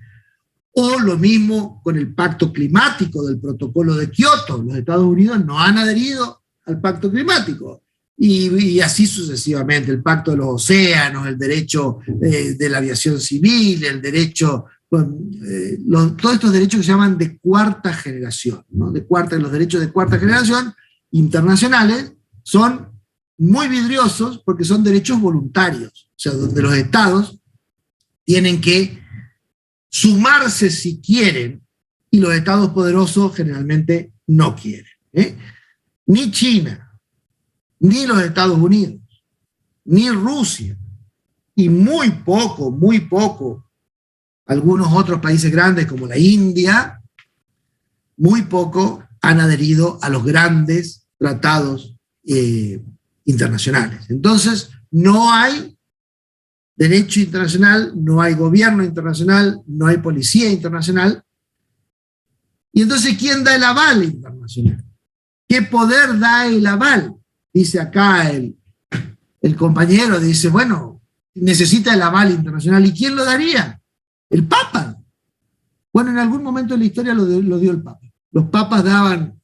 O lo mismo con el pacto climático del protocolo de Kioto. Los Estados Unidos no han adherido al pacto climático. y así sucesivamente, el pacto de los océanos, el derecho de la aviación civil, el derecho, todos estos derechos que se llaman de cuarta generación, ¿no? Los derechos de cuarta generación internacionales son muy vidriosos porque son derechos voluntarios, o sea, donde los estados tienen que sumarse si quieren, y los estados poderosos generalmente no quieren. Ni China, ni los Estados Unidos, ni Rusia, y muy poco, algunos otros países grandes como la India, muy poco han adherido a los grandes tratados internacionales. Entonces, no hay derecho internacional, no hay gobierno internacional, no hay policía internacional. Y entonces, ¿quién da el aval internacional? ¿Qué poder da el aval? Dice acá el compañero, dice, bueno, necesita el aval internacional. ¿Y quién lo daría? El Papa. Bueno, en algún momento de la historia lo dio el Papa. Los papas daban,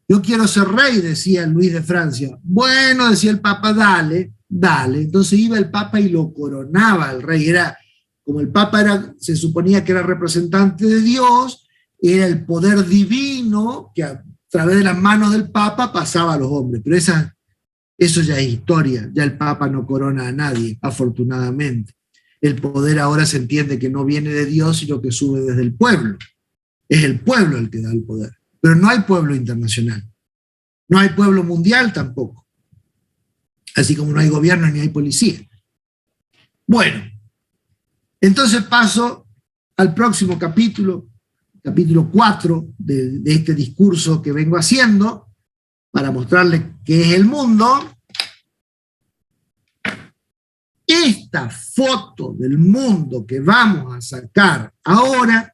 yo quiero ser rey, decía Luis de Francia. Bueno, decía el Papa, dale. Entonces iba el Papa y lo coronaba al rey. Era, como el Papa se suponía que era representante de Dios, era el poder divino que a través de las manos del Papa pasaba a los hombres. Pero eso ya es historia, ya el Papa no corona a nadie, afortunadamente. El poder ahora se entiende que no viene de Dios, sino que sube desde el pueblo. Es el pueblo el que da el poder. Pero no hay pueblo internacional. No hay pueblo mundial tampoco. Así como no hay gobierno ni hay policía. Bueno, entonces paso al próximo capítulo 4 de este discurso que vengo haciendo, para mostrarles qué es el mundo. Esta foto del mundo que vamos a sacar ahora,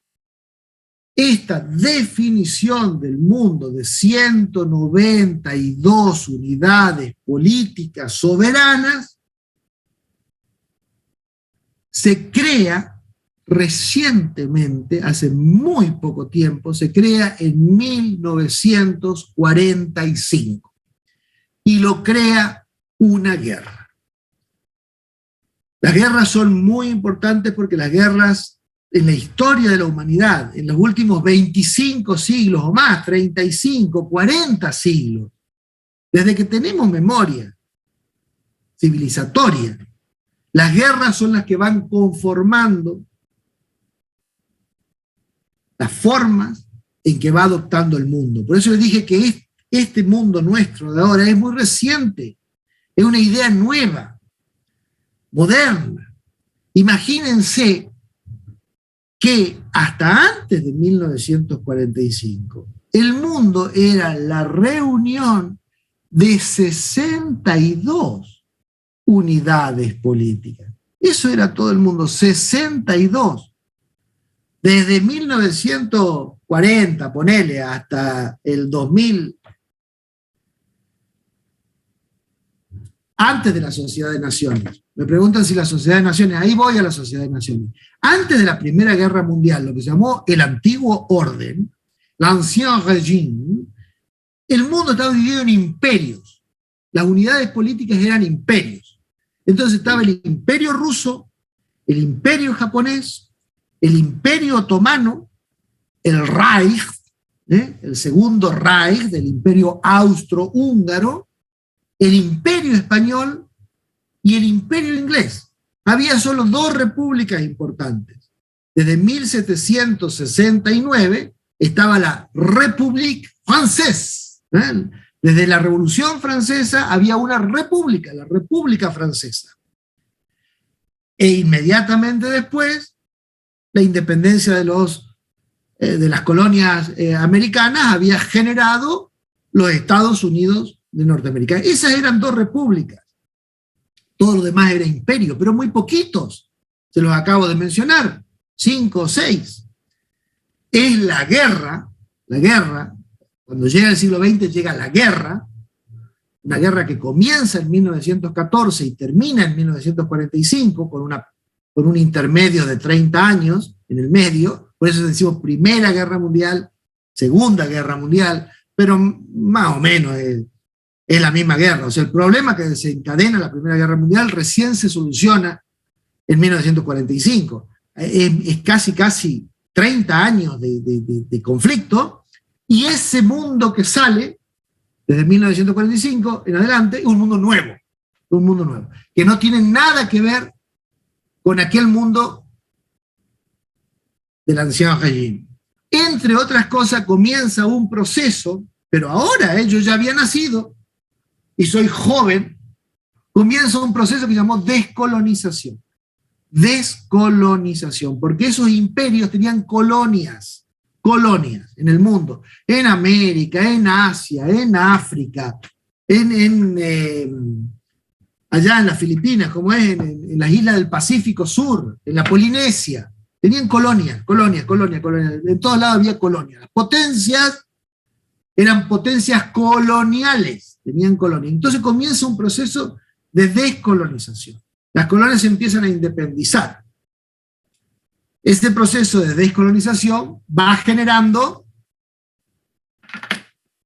esta definición del mundo de 192 unidades políticas soberanas, se crea recientemente, hace muy poco tiempo, se crea en 1945 y lo crea una guerra. Las guerras son muy importantes porque las guerras en la historia de la humanidad, en los últimos 25 siglos o más, 35, 40 siglos, desde que tenemos memoria civilizatoria, las guerras son las que van conformando las formas en que va adoptando el mundo. Por eso les dije que este mundo nuestro de ahora es muy reciente, es una idea nueva, moderna. Imagínense que hasta antes de 1945 el mundo era la reunión de 62 unidades políticas. Eso era todo el mundo, 62. Desde 1940, ponele, hasta el 2000, antes de la Sociedad de Naciones. Me preguntan si la Sociedad de Naciones, ahí voy a la Sociedad de Naciones. Antes de la Primera Guerra Mundial, lo que se llamó el Antiguo Orden, l'Ancien Régime, el mundo estaba dividido en imperios. Las unidades políticas eran imperios. Entonces estaba el Imperio Ruso, el Imperio Japonés, el Imperio Otomano, el Reich, el segundo Reich del Imperio Austrohúngaro, el Imperio Español y el Imperio Inglés. Había solo dos repúblicas importantes. Desde 1769 estaba la République Française. Desde la Revolución Francesa había una república, la República Francesa. E inmediatamente después, la independencia de las colonias americanas había generado los Estados Unidos de Norteamérica. Esas eran dos repúblicas. Todo lo demás era imperio, pero muy poquitos. Se los acabo de mencionar, 5 o 6. Es la guerra, cuando llega el siglo XX llega la guerra, una guerra que comienza en 1914 y termina en 1945 con un intermedio de 30 años en el medio. Por eso decimos Primera Guerra Mundial, Segunda Guerra Mundial, pero más o menos es la misma guerra. O sea, el problema que desencadena la Primera Guerra Mundial recién se soluciona en 1945. Es casi 30 años de conflicto, y ese mundo que sale desde 1945 en adelante es un mundo nuevo, que no tiene nada que ver con aquel mundo del anciano régimen. Entre otras cosas, comienza un proceso, pero ahora yo ya había nacido y soy joven, comienza un proceso que se llamó descolonización. Descolonización, porque esos imperios tenían colonias en el mundo, en América, en Asia, en África, allá en las Filipinas, como es en las islas del Pacífico Sur, en la Polinesia. Tenían colonias. En todos lados había colonias. Las potencias eran potencias coloniales, tenían colonias. Entonces comienza un proceso de descolonización. Las colonias se empiezan a independizar. Este proceso de descolonización va generando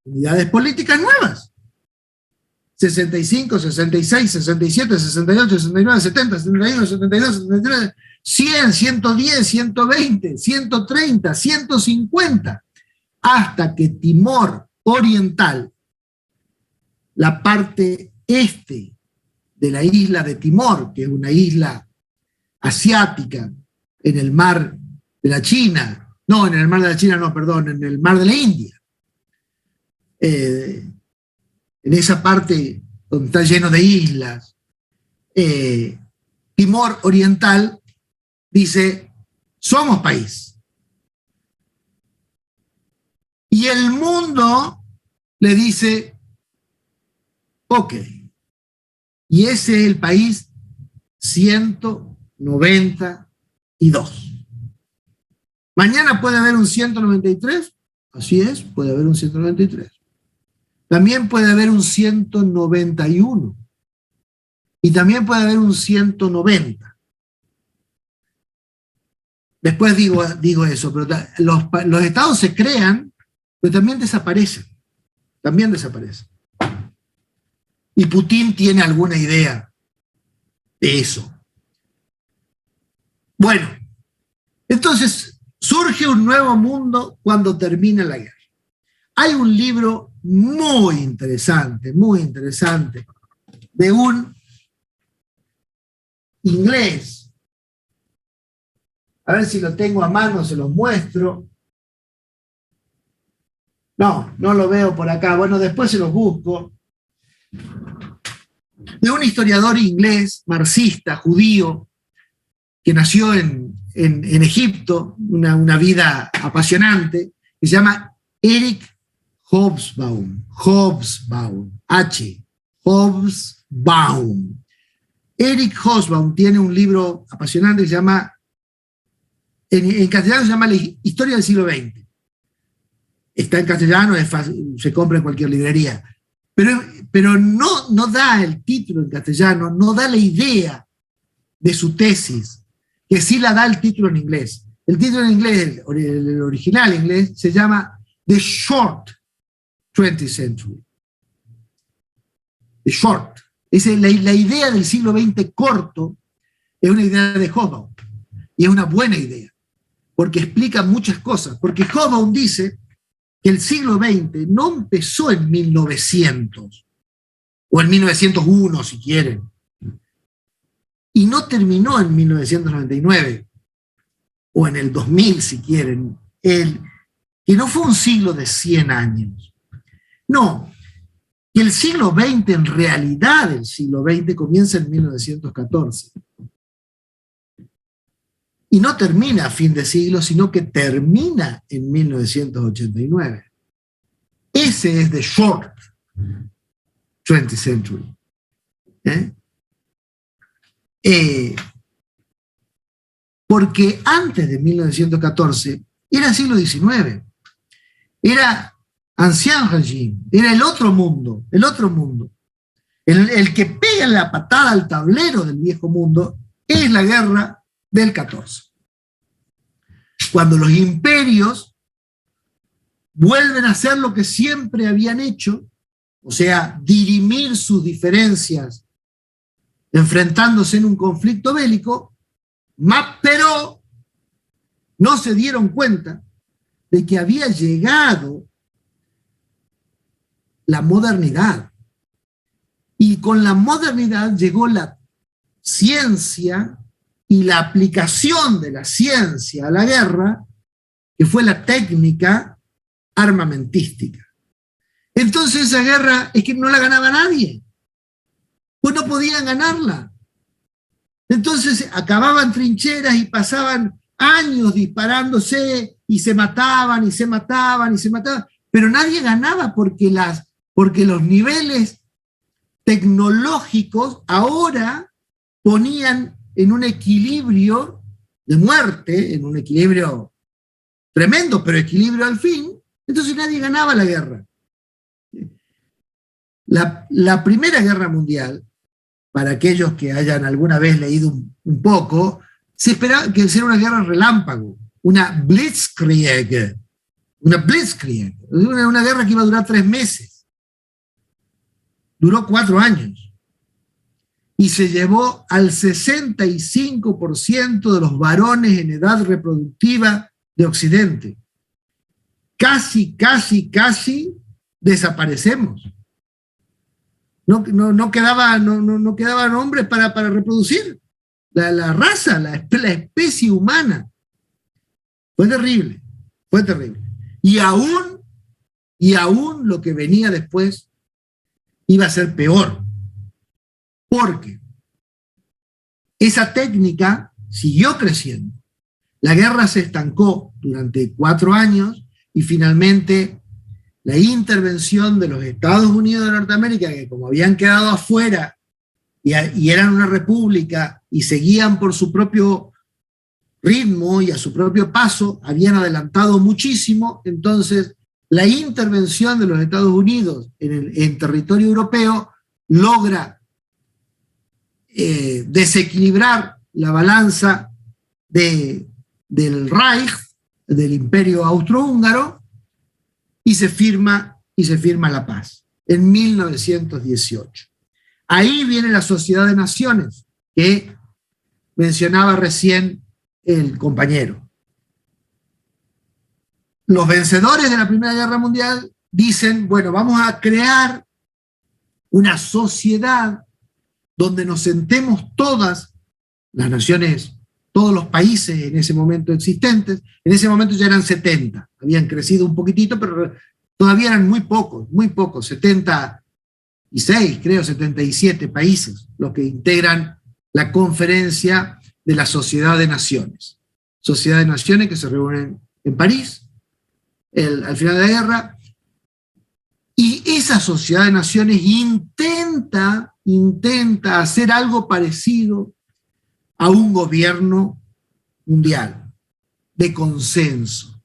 unidades políticas nuevas. 65, 66, 67, 68, 69, 70, 71, 72, 73, 100, 110, 120, 130, 150, hasta que Timor Oriental, la parte este de la isla de Timor, que es una isla asiática en el mar de la China, no, en el mar de la China, no, perdón, en el mar de la India, en esa parte donde está lleno de islas, Timor Oriental dice, somos país. Y el mundo le dice, ok. Y ese es el país 192. Mañana puede haber un 193, así es, puede haber un 193. También puede haber un 191. Y también puede haber un 190. Después digo eso, pero los estados se crean, pero también desaparecen. También desaparecen. Y Putin tiene alguna idea de eso. Bueno, entonces surge un nuevo mundo cuando termina la guerra. Hay un libro muy interesante, de un inglés. A ver si lo tengo a mano, se los muestro. No lo veo por acá. Bueno, después se los busco. De un historiador inglés, marxista, judío, que nació en Egipto, una vida apasionante, que se llama Eric Hobsbawm. Eric Hobsbawm tiene un libro apasionante que se llama, en castellano se llama La Historia del siglo XX. Está en castellano, se compra en cualquier librería. Pero no da el título en castellano, no da la idea de su tesis, que sí la da el título en inglés. El título en inglés, el original inglés, se llama The Short 20th Century. The Short. La idea del siglo XX corto es una idea de Hobsbawm, y es una buena idea, porque explica muchas cosas. Porque Hobsbawm dice que el siglo XX no empezó en 1900, o en 1901, si quieren, y no terminó en 1999, o en el 2000, si quieren, que no fue un siglo de 100 años. No, que el siglo XX, en realidad el siglo XX comienza en 1914. Y no termina a fin de siglo, sino que termina en 1989. Ese es the short 20th century. Porque antes de 1914 era el siglo XIX. Era ancien régime, era el otro mundo. El que pega la patada al tablero del viejo mundo es la guerra del 14. Cuando los imperios vuelven a hacer lo que siempre habían hecho, o sea, dirimir sus diferencias enfrentándose en un conflicto bélico, pero no se dieron cuenta de que había llegado la modernidad. Y con la modernidad llegó la ciencia y la aplicación de la ciencia a la guerra, que fue la técnica armamentística. Entonces esa guerra es que no la ganaba nadie, pues no podían ganarla. Entonces acababan trincheras y pasaban años disparándose y se mataban y se mataban y se mataban, pero nadie ganaba porque los niveles tecnológicos ahora ponían en un equilibrio de muerte, en un equilibrio tremendo, pero equilibrio al fin, entonces nadie ganaba la guerra. La Primera Guerra Mundial, para aquellos que hayan alguna vez leído un poco, se esperaba que sea una guerra relámpago, una Blitzkrieg, una guerra que iba a durar 3 meses. Duró 4 años. Y se llevó al 65% de los varones en edad reproductiva de Occidente. Casi desaparecemos. No quedaban hombres para reproducir la raza, la especie humana. Fue terrible. Y aún lo que venía después iba a ser peor. Porque esa técnica siguió creciendo. La guerra se estancó durante 4 años y finalmente la intervención de los Estados Unidos de Norteamérica, que como habían quedado afuera y eran una república y seguían por su propio ritmo y a su propio paso, habían adelantado muchísimo, entonces la intervención de los Estados Unidos en territorio europeo logra desequilibrar la balanza del Reich, del Imperio Austrohúngaro, y se firma la paz en 1918. Ahí viene la Sociedad de Naciones que mencionaba recién el compañero. Los vencedores de la Primera Guerra Mundial dicen, bueno, vamos a crear una sociedad donde nos sentemos todas las naciones, todos los países en ese momento existentes. En ese momento ya eran 70, habían crecido un poquitito, pero todavía eran muy pocos, 76, creo, 77 países los que integran la conferencia de la Sociedad de Naciones. Sociedad de Naciones que se reúnen en París al final de la guerra, y esa Sociedad de Naciones intenta hacer algo parecido a un gobierno mundial de consenso,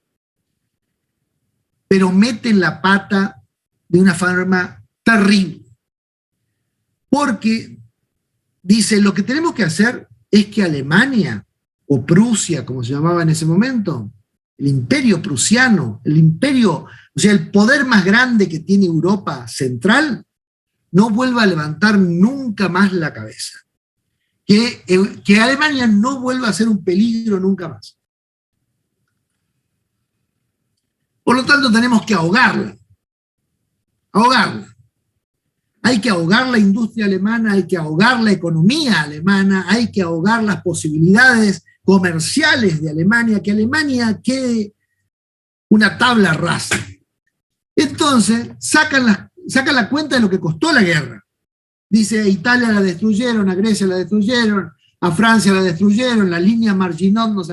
pero meten la pata de una forma terrible, porque dice, lo que tenemos que hacer es que Alemania, o Prusia, como se llamaba en ese momento, el imperio prusiano, o sea, el poder más grande que tiene Europa Central, no vuelva a levantar nunca más la cabeza. Que Alemania no vuelva a ser un peligro nunca más. Por lo tanto, tenemos que ahogarla. Hay que ahogar la industria alemana, hay que ahogar la economía alemana, hay que ahogar las posibilidades comerciales de Alemania, que Alemania quede una tabla rasa. Entonces, sacan la cuenta de lo que costó la guerra. Dice, a Italia la destruyeron, a Grecia la destruyeron, a Francia la destruyeron, la línea Maginot nos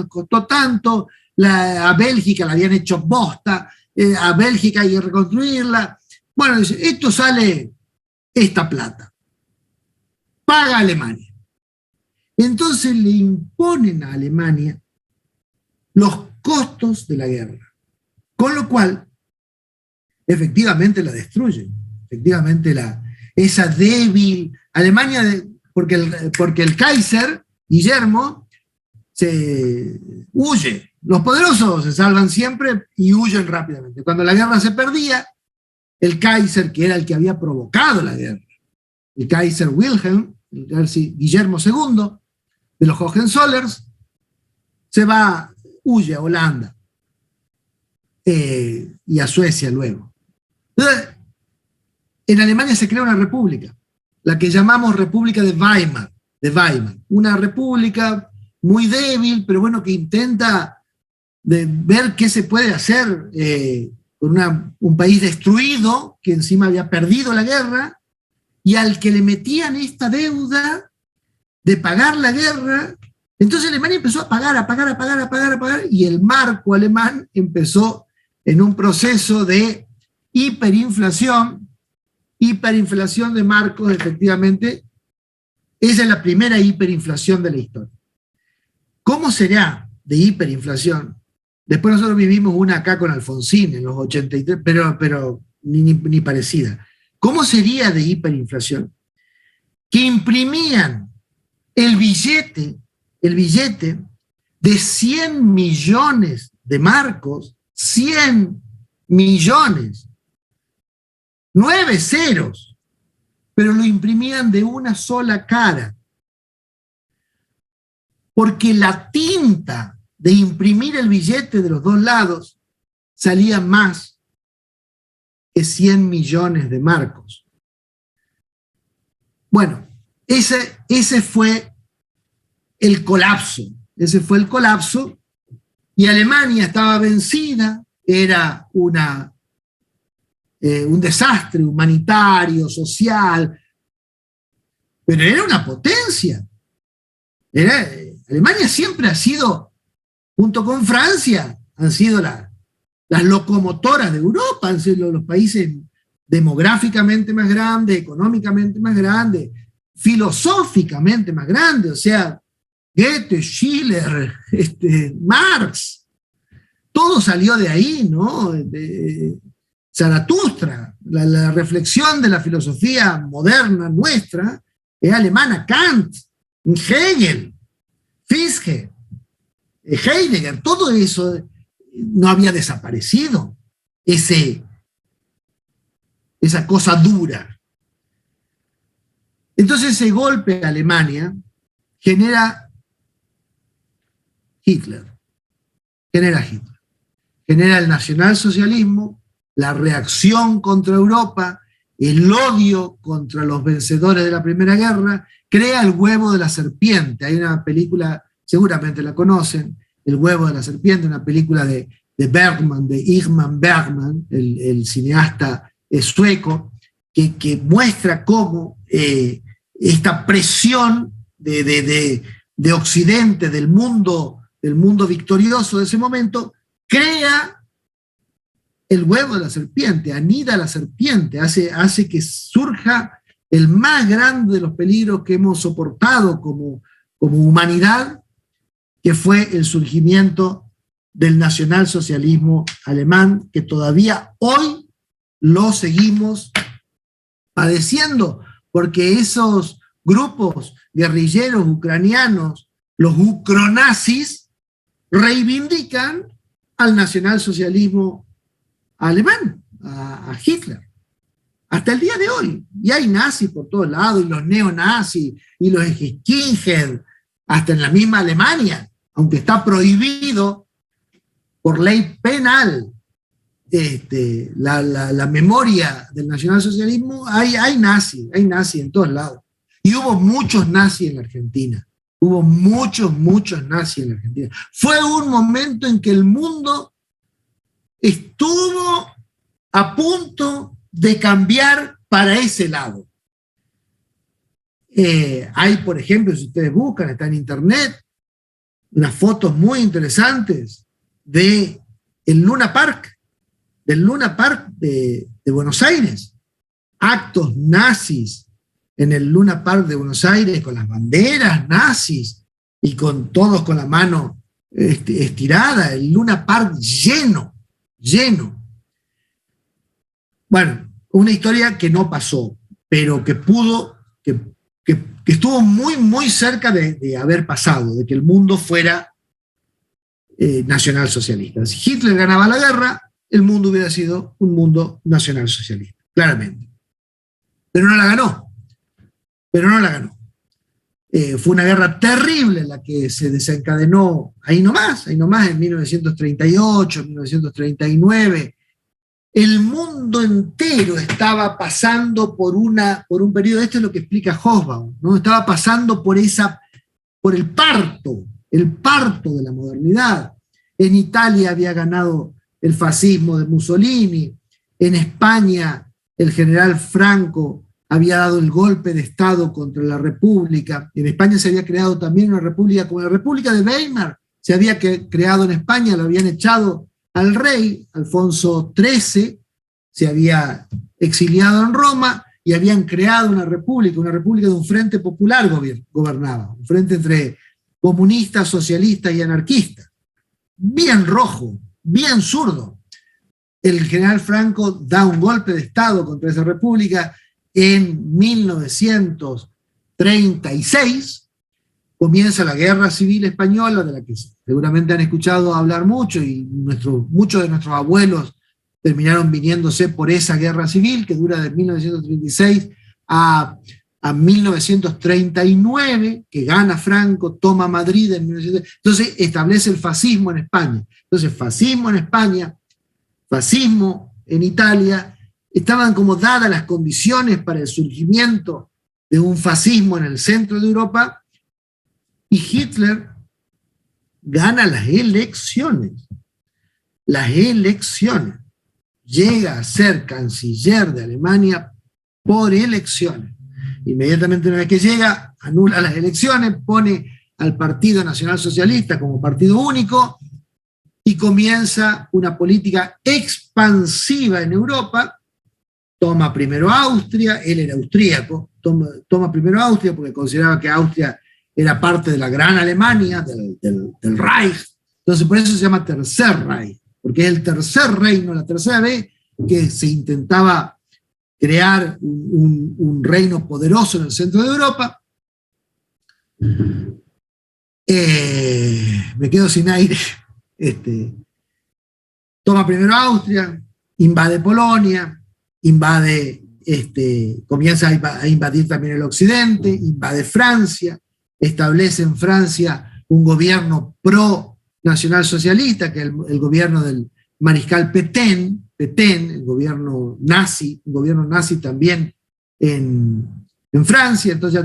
costó tanto, a Bélgica la habían hecho bosta, a Bélgica hay que reconstruirla. Bueno, dice, esto sale esta plata. Paga Alemania. Entonces le imponen a Alemania los costos de la guerra, con lo cual efectivamente la destruyen, efectivamente esa débil Alemania, porque el Kaiser, Guillermo, se huye. Los poderosos se salvan siempre y huyen rápidamente. Cuando la guerra se perdía, el Kaiser, que era el que había provocado la guerra, el Kaiser Wilhelm, el Guillermo II, de los Hohenzollers, huye a Holanda y a Suecia luego. Entonces, en Alemania se crea una república, la que llamamos República de Weimar, una república muy débil, pero bueno, que intenta ver qué se puede hacer con un país destruido, que encima había perdido la guerra, y al que le metían esta deuda de pagar la guerra. Entonces Alemania empezó a pagar, y el marco alemán empezó en un proceso de hiperinflación de marcos, efectivamente. Esa es la primera hiperinflación de la historia. ¿Cómo será de hiperinflación? Después nosotros vivimos una acá con Alfonsín en los 83, pero ni parecida. ¿Cómo sería de hiperinflación? Que imprimían el billete de 100 millones de marcos, 100 millones, 9 ceros, pero lo imprimían de una sola cara. Porque la tinta de imprimir el billete de los dos lados salía más que 100 millones de marcos. Bueno, ese fue el colapso. Y Alemania estaba vencida, era un desastre humanitario, social, pero era una potencia. Alemania siempre ha sido, junto con Francia, han sido las locomotoras de Europa, han sido los países demográficamente más grandes, económicamente más grandes, filosóficamente más grandes, o sea, Goethe, Schiller, Marx, todo salió de ahí, ¿no? De Zaratustra, la reflexión de la filosofía moderna nuestra es alemana, Kant, Hegel, Fichte, Heidegger, todo eso no había desaparecido, esa cosa dura. Entonces ese golpe a Alemania genera Hitler, genera el nacionalsocialismo, la reacción contra Europa, el odio contra los vencedores de la Primera Guerra, crea el huevo de la serpiente. Hay una película, seguramente la conocen, El huevo de la serpiente, una película de Bergman, de Ingmar Bergman, el cineasta sueco, que muestra cómo esta presión de Occidente, del mundo victorioso de ese momento, crea el huevo de la serpiente, anida la serpiente, hace que surja el más grande de los peligros que hemos soportado como humanidad, que fue el surgimiento del nacionalsocialismo alemán, que todavía hoy lo seguimos padeciendo, porque esos grupos guerrilleros ucranianos, los ucronazis, reivindican al nacionalsocialismo alemán, a Hitler, hasta el día de hoy. Y hay nazis por todos lados, y los neonazis, y los skinhead, hasta en la misma Alemania, aunque está prohibido por ley penal la memoria del nacionalsocialismo, hay nazis en todos lados. Y hubo muchos nazis en la Argentina. Hubo muchos nazis en la Argentina. Fue un momento en que el mundo estuvo a punto de cambiar para ese lado. Hay, por ejemplo, si ustedes buscan, está en internet, unas fotos muy interesantes del Luna Park, de Buenos Aires. Actos nazis en el Luna Park de Buenos Aires, con las banderas nazis y con todos con la mano estirada, el Luna Park lleno. Bueno, una historia que no pasó, pero que estuvo muy cerca de haber pasado, de que el mundo fuera nacionalsocialista. Si Hitler ganaba la guerra, el mundo hubiera sido un mundo nacionalsocialista, claramente. Pero no la ganó. Fue una guerra terrible la que se desencadenó ahí nomás, en 1938, 1939. El mundo entero estaba pasando por un periodo, esto es lo que explica Hobsbawm, ¿no? Estaba pasando por el parto de la modernidad. En Italia había ganado el fascismo de Mussolini, en España el general Franco había dado el golpe de Estado contra la República. En España se había creado también una república, como la República de Weimar, se había creado en España, lo habían echado al rey, Alfonso XIII, se había exiliado en Roma y habían creado una república de un frente popular gobernaba, un frente entre comunistas, socialistas y anarquistas. Bien rojo, bien zurdo. El general Franco da un golpe de Estado contra esa república en 1936, comienza la Guerra Civil Española, de la que seguramente han escuchado hablar mucho, y muchos de nuestros abuelos terminaron viniéndose por esa guerra civil, que dura de 1936 a 1939, que gana Franco, toma Madrid en 1939, entonces establece el fascismo en España. Entonces, fascismo en España, fascismo en Italia, estaban como dadas las condiciones para el surgimiento de un fascismo en el centro de Europa, y Hitler gana las elecciones. Llega a ser canciller de Alemania por elecciones. Inmediatamente una vez que llega, anula las elecciones, pone al Partido Nacional Socialista como partido único y comienza una política expansiva en Europa. Toma primero Austria, él era austríaco, toma primero Austria porque consideraba que Austria era parte de la gran Alemania, del Reich. Entonces por eso se llama Tercer Reich, porque es el tercer reino, la tercera vez que se intentaba crear un reino poderoso en el centro de Europa. Me quedo sin aire. Toma primero Austria, invade Polonia, comienza a invadir también el occidente, invade Francia, establece en Francia un gobierno pro-nacionalsocialista, que es el gobierno del mariscal Pétain, el gobierno nazi también en Francia. Entonces ya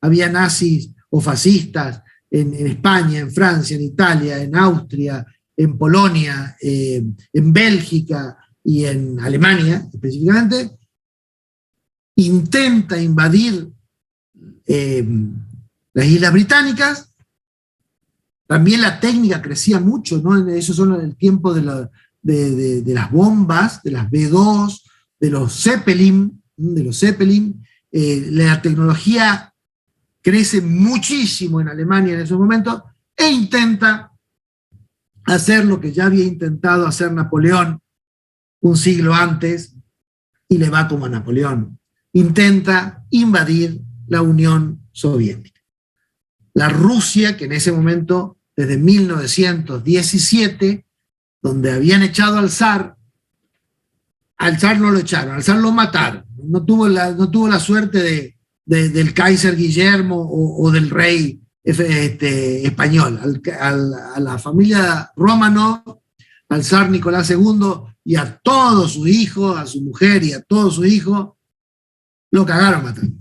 había nazis o fascistas en España, en Francia, en Italia, en Austria, en Polonia, en Bélgica y en Alemania específicamente. Intenta invadir las Islas Británicas. También la técnica crecía mucho, ¿no? Eso son el tiempo de las bombas, de las B-2, de los Zeppelin. La tecnología crece muchísimo en Alemania en esos momentos, e intenta hacer lo que ya había intentado hacer Napoleón un siglo antes, y le va como a Napoleón. Intenta invadir la Unión Soviética. La Rusia, que en ese momento, desde 1917, donde habían echado al zar no lo echaron, al zar lo mataron. No tuvo la suerte del Kaiser Guillermo o del rey español. A la familia Romanov, al zar Nicolás II y a todos sus hijos, a su mujer y a todos sus hijos, lo cagaron matando.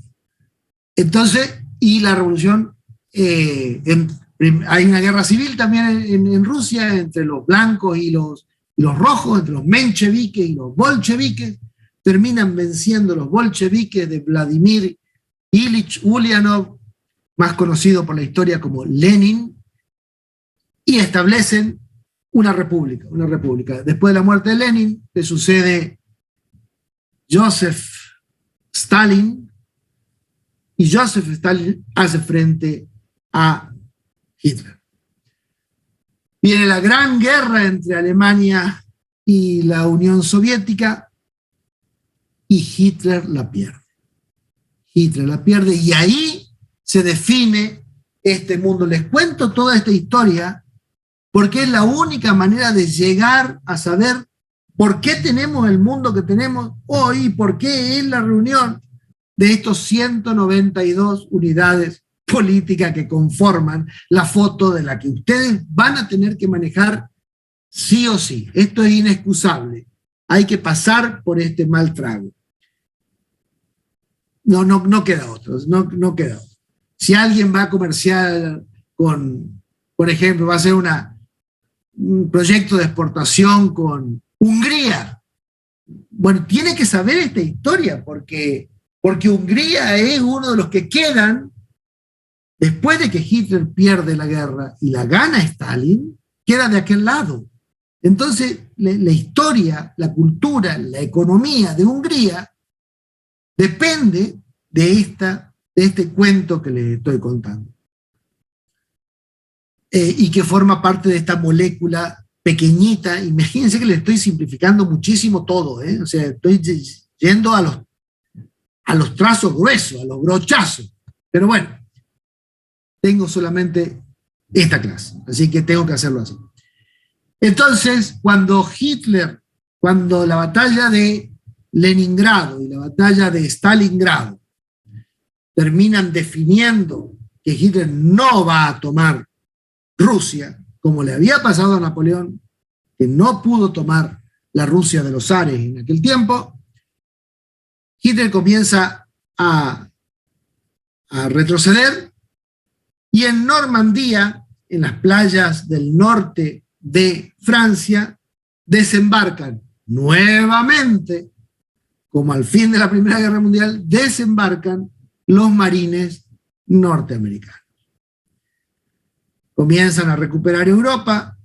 Entonces, y la revolución, hay una guerra civil también en Rusia entre los blancos y los rojos, entre los mencheviques y los bolcheviques. Terminan venciendo los bolcheviques de Vladimir Ilich Ulyanov, más conocido por la historia como Lenin, y establecen una república. Después de la muerte de Lenin, le sucede Joseph Stalin, y Joseph Stalin hace frente a Hitler. Viene la gran guerra entre Alemania y la Unión Soviética, y Hitler la pierde. Y ahí se define este mundo. Les cuento toda esta historia porque es la única manera de llegar a saber ¿Por qué tenemos el mundo que tenemos hoy? ¿Por qué es la reunión de estos 192 unidades políticas que conforman la foto de la que ustedes van a tener que manejar sí o sí? Esto es inexcusable. Hay que pasar por este mal trago. No queda otro, no queda otro. Si alguien va a comerciar con, por ejemplo, va a hacer un proyecto de exportación con Hungría, bueno, tiene que saber esta historia, porque Hungría es uno de los que quedan, después de que Hitler pierde la guerra y la gana Stalin, queda de aquel lado. Entonces, la historia, la cultura, la economía de Hungría depende de este cuento que les estoy contando. Y que forma parte de esta molécula pequeñita. Imagínense que le estoy simplificando muchísimo todo, ¿eh? O sea, estoy yendo a los trazos gruesos, a los brochazos. Pero bueno, tengo solamente esta clase, así que tengo que hacerlo así. Entonces, cuando la batalla de Leningrado y la batalla de Stalingrado terminan definiendo que Hitler no va a tomar Rusia, como le había pasado a Napoleón, que no pudo tomar la Rusia de los zares en aquel tiempo, Hitler comienza a retroceder y en Normandía, en las playas del norte de Francia, desembarcan nuevamente, como al fin de la Primera Guerra Mundial, desembarcan los marines norteamericanos. Comienzan a recuperar Europa,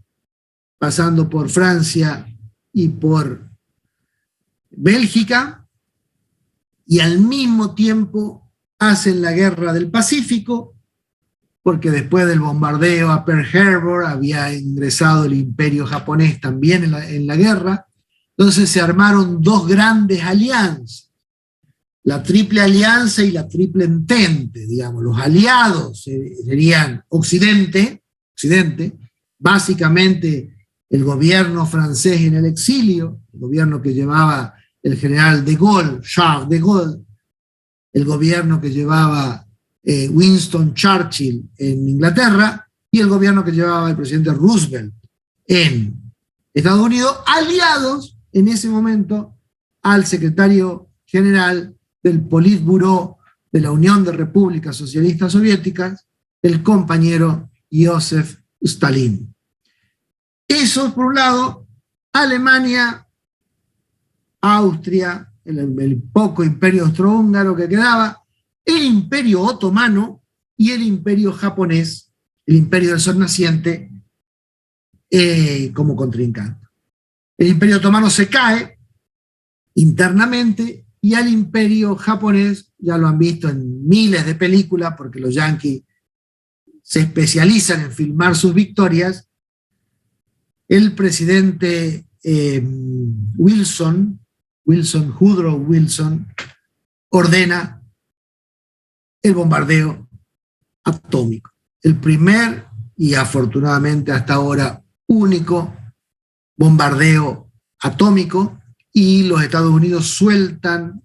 pasando por Francia y por Bélgica, y al mismo tiempo hacen la Guerra del Pacífico, porque después del bombardeo a Pearl Harbor había ingresado el Imperio japonés también en la guerra. Entonces se armaron dos grandes alianzas, la Triple Alianza y la Triple Entente, digamos. Los aliados serían Occidente, básicamente el gobierno francés en el exilio, el gobierno que llevaba el general de Gaulle, Charles de Gaulle, el gobierno que llevaba Winston Churchill en Inglaterra y el gobierno que llevaba el presidente Roosevelt en Estados Unidos, aliados en ese momento al secretario general del Politburó de la Unión de Repúblicas Socialistas Soviéticas, el compañero Joseph Stalin. Eso por un lado. Alemania, Austria, el poco imperio austrohúngaro que quedaba, el imperio otomano y el imperio japonés, el imperio del sol naciente, como contrincante. El imperio otomano se cae internamente y al imperio japonés, ya lo han visto en miles de películas, porque los yanquis se especializan en filmar sus victorias, el presidente Woodrow Wilson, ordena el bombardeo atómico. El primer y afortunadamente hasta ahora único bombardeo atómico, y los Estados Unidos sueltan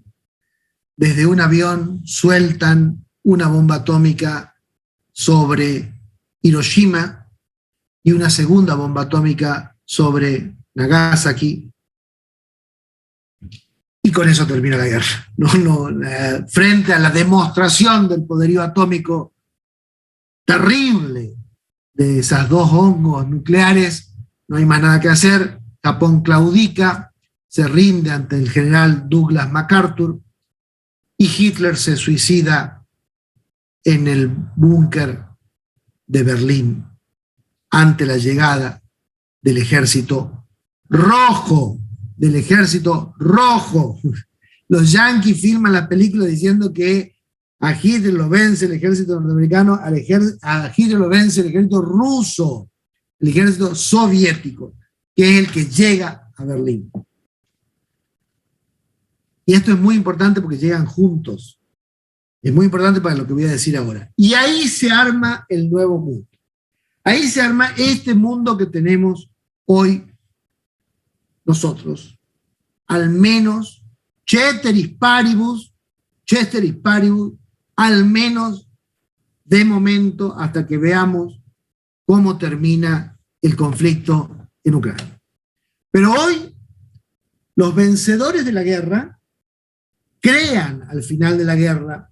desde un avión, sueltan una bomba atómica sobre Hiroshima y una segunda bomba atómica sobre Nagasaki, y con eso termina la guerra. Frente a la demostración del poderío atómico terrible de esas dos hongos nucleares, no hay más nada que hacer. Japón claudica, se rinde ante el general Douglas MacArthur, y Hitler se suicida en el búnker de Berlín ante la llegada del ejército rojo, Los yanquis filman la película diciendo que a Hitler lo vence el ejército norteamericano, a Hitler lo vence el ejército ruso, el ejército soviético, que es el que llega a Berlín. Y esto es muy importante porque llegan juntos. Es muy importante para lo que voy a decir ahora. Y ahí se arma el nuevo mundo. Ahí se arma este mundo que tenemos hoy nosotros, al menos, ceteris paribus, al menos de momento, hasta que veamos cómo termina el conflicto en Ucrania. Pero hoy, los vencedores de la guerra crean al final de la guerra,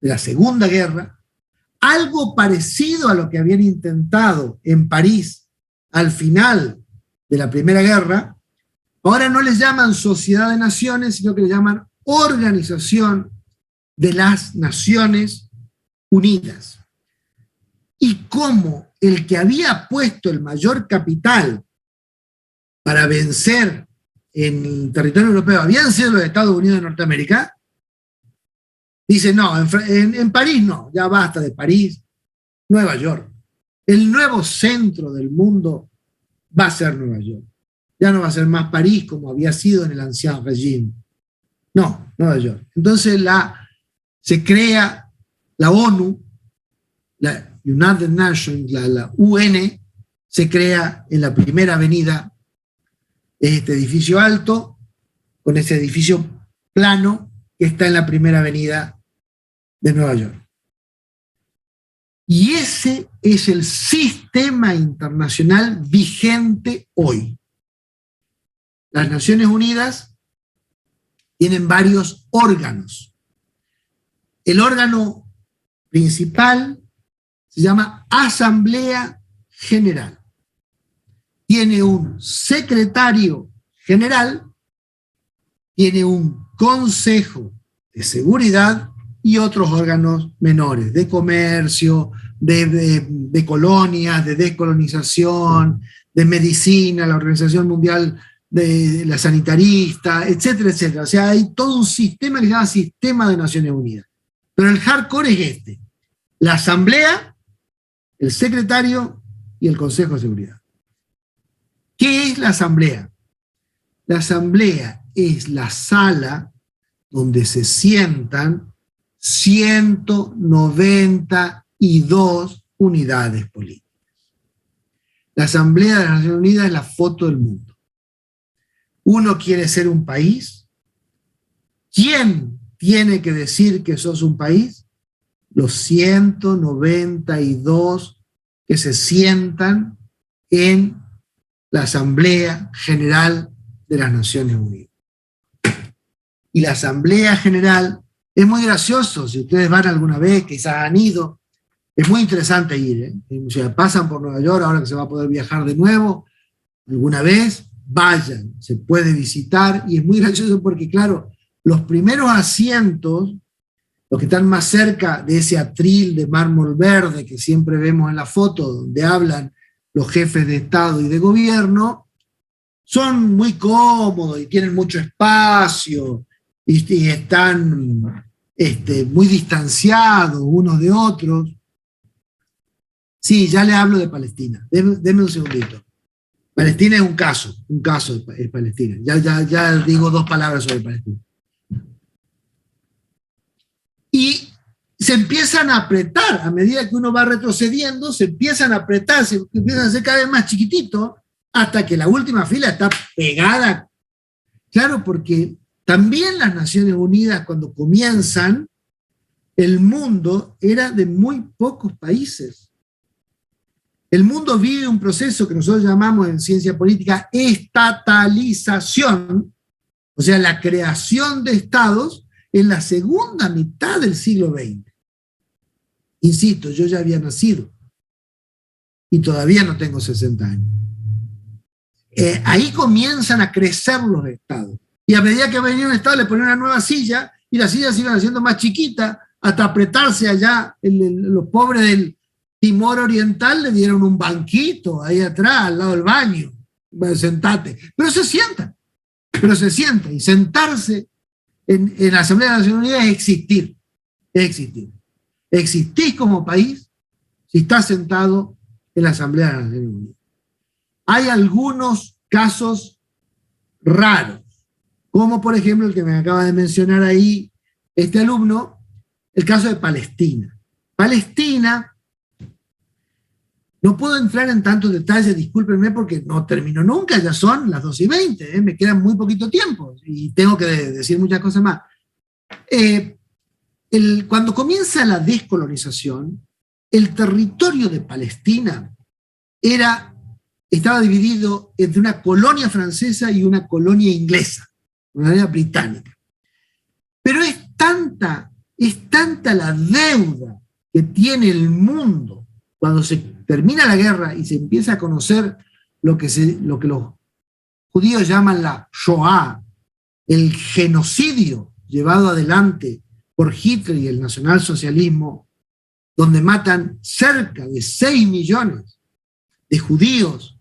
de la Segunda Guerra, algo parecido a lo que habían intentado en París al final de la Primera Guerra. Ahora no les llaman Sociedad de Naciones, sino que les llaman Organización de las Naciones Unidas. Y como el que había puesto el mayor capital para vencer en el territorio europeo habían sido los Estados Unidos de Norteamérica, dice, no, en París no, ya basta de París, Nueva York. El nuevo centro del mundo va a ser Nueva York. Ya no va a ser más París como había sido en el ancien régimen. No, Nueva York. Entonces se crea la ONU, la United Nations, la UN, se crea en la primera avenida, este edificio alto, con ese edificio plano que está en la primera avenida de Nueva York. Y ese es el sistema internacional vigente hoy. Las Naciones Unidas tienen varios órganos. El órgano principal se llama Asamblea General. Tiene un secretario general, tiene un Consejo de Seguridad y otros órganos menores, de comercio, de colonias, de descolonización, de medicina, la Organización Mundial de la Sanitarista, etcétera, etcétera. O sea, hay todo un sistema que se llama Sistema de Naciones Unidas. Pero el hardcore es este: la Asamblea, el secretario y el Consejo de Seguridad. ¿Qué es la Asamblea? La Asamblea es la sala donde se sientan 192 unidades políticas. La Asamblea de las Naciones Unidas es la foto del mundo. Uno quiere ser un país. ¿Quién tiene que decir que sos un país? Los 192 que se sientan en la Asamblea General de las Naciones Unidas. Y la Asamblea General es muy gracioso, si ustedes van alguna vez, quizás han ido, es muy interesante ir, O sea, pasan por Nueva York, ahora que se va a poder viajar de nuevo, alguna vez, vayan, se puede visitar, y es muy gracioso porque, claro, los primeros asientos, los que están más cerca de ese atril de mármol verde que siempre vemos en la foto, donde hablan los jefes de Estado y de gobierno, son muy cómodos y tienen mucho espacio y están muy distanciados unos de otros. Sí, ya le hablo de Palestina. Deme un segundito. Palestina es un caso es Palestina. Ya digo dos palabras sobre Palestina. Y se empiezan a apretar, a medida que uno va retrocediendo, se empiezan a apretar, se empiezan a hacer cada vez más chiquititos, hasta que la última fila está pegada. Claro, porque también las Naciones Unidas, cuando comienzan, el mundo era de muy pocos países. El mundo vive un proceso que nosotros llamamos en ciencia política estatalización, o sea, la creación de estados en la segunda mitad del siglo XX. Insisto, yo ya había nacido y todavía no tengo 60 años. Ahí comienzan a crecer los estados. Y a medida que venía un estado le ponían una nueva silla y las sillas se iban haciendo más chiquitas hasta apretarse allá. Los pobres del Timor Oriental le dieron un banquito ahí atrás, al lado del baño. Bueno, sentate. Pero se sienta. Y sentarse en la Asamblea de las Naciones Unidas es existir. Existís como país si estás sentado en la Asamblea de las Naciones Unidas. Hay algunos casos raros, como por ejemplo el que me acaba de mencionar ahí este alumno, el caso de Palestina. Palestina No puedo entrar en tantos detalles, discúlpenme, porque no termino nunca, ya son las 12:20, me queda muy poquito tiempo y tengo que decir muchas cosas más. Cuando comienza la descolonización, el territorio de Palestina estaba dividido entre una colonia francesa y una colonia inglesa, una colonia británica. Pero es tanta la deuda que tiene el mundo cuando se termina la guerra y se empieza a conocer lo que los judíos llaman la Shoah, el genocidio llevado adelante por Hitler y el nacionalsocialismo, donde matan cerca de 6 millones de judíos,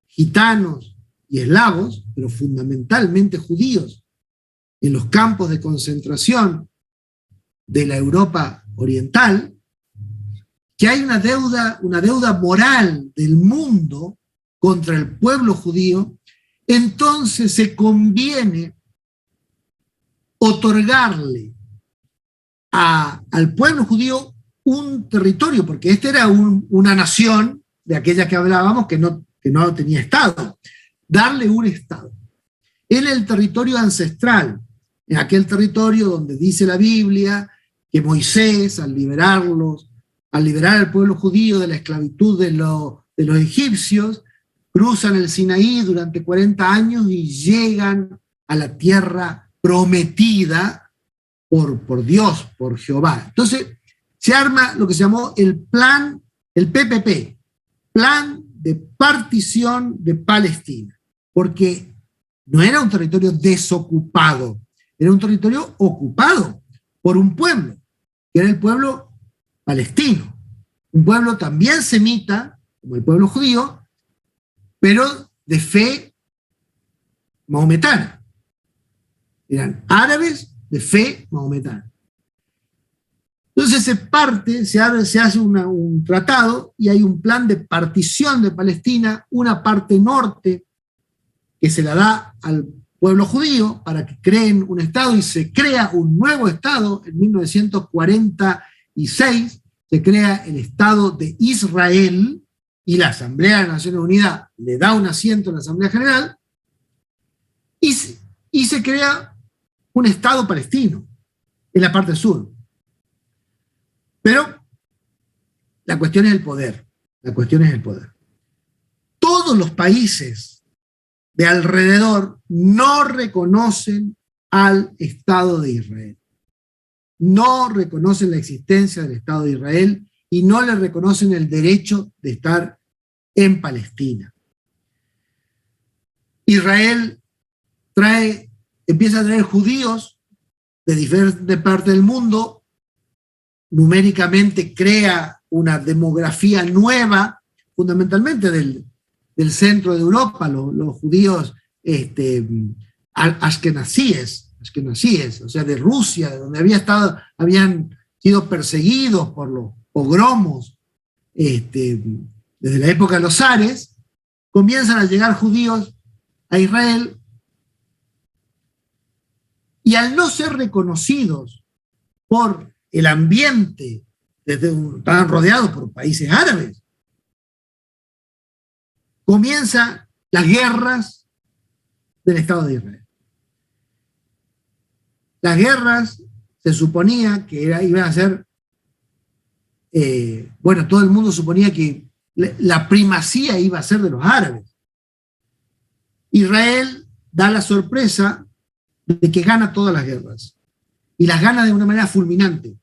gitanos y eslavos, pero fundamentalmente judíos, en los campos de concentración de la Europa oriental, que hay una deuda moral del mundo contra el pueblo judío, entonces se conviene otorgarle al pueblo judío un territorio, porque esta era una nación de aquella que hablábamos que no tenía Estado, darle un Estado. En el territorio ancestral, en aquel territorio donde dice la Biblia que Moisés, al liberar al pueblo judío de la esclavitud de los egipcios, cruzan el Sinaí durante 40 años y llegan a la tierra prometida por Dios, por Jehová. Entonces se arma lo que se llamó el PPP, Plan de Partición de Palestina, porque no era un territorio desocupado, era un territorio ocupado por un pueblo, que era el pueblo palestino, un pueblo también semita, como el pueblo judío, pero de fe mahometana. Eran árabes de fe mahometana. Entonces se hace un tratado y hay un plan de partición de Palestina, una parte norte que se la da al pueblo judío para que creen un Estado, y se crea un nuevo Estado en 1946, se crea el Estado de Israel, y la Asamblea de las Naciones Unidas le da un asiento en la Asamblea General, y se crea un Estado palestino en la parte sur. Pero la cuestión es el poder. Todos los países de alrededor no reconocen al Estado de Israel. No reconocen la existencia del Estado de Israel y no le reconocen el derecho de estar en Palestina. Israel empieza a traer judíos de diferentes partes del mundo, numéricamente crea una demografía nueva, fundamentalmente del centro de Europa, los judíos ashkenazíes, o sea, de Rusia, de donde habían sido perseguidos por los pogromos desde la época de los zares, comienzan a llegar judíos a Israel, y al no ser reconocidos por el ambiente, estaban rodeados por países árabes, comienzan las guerras del Estado de Israel. Las guerras se suponía que iban a ser, todo el mundo suponía que la primacía iba a ser de los árabes. Israel da la sorpresa de que gana todas las guerras, y las gana de una manera fulminante.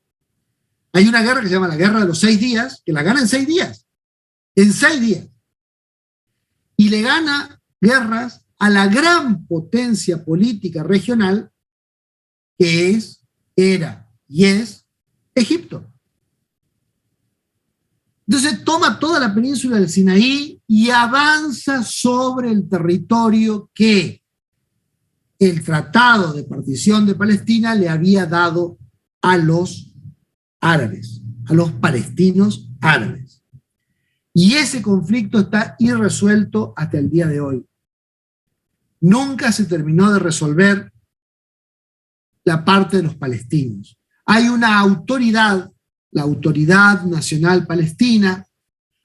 Hay una guerra que se llama la Guerra de los 6 días, que la gana en 6 días. En 6 días. Y le gana guerras a la gran potencia política regional que era y es Egipto. Entonces toma toda la península del Sinaí y avanza sobre el territorio que el Tratado de Partición de Palestina le había dado a los árabes, a los palestinos árabes. Y ese conflicto está irresuelto hasta el día de hoy. Nunca se terminó de resolver la parte de los palestinos. Hay una autoridad, la Autoridad Nacional Palestina,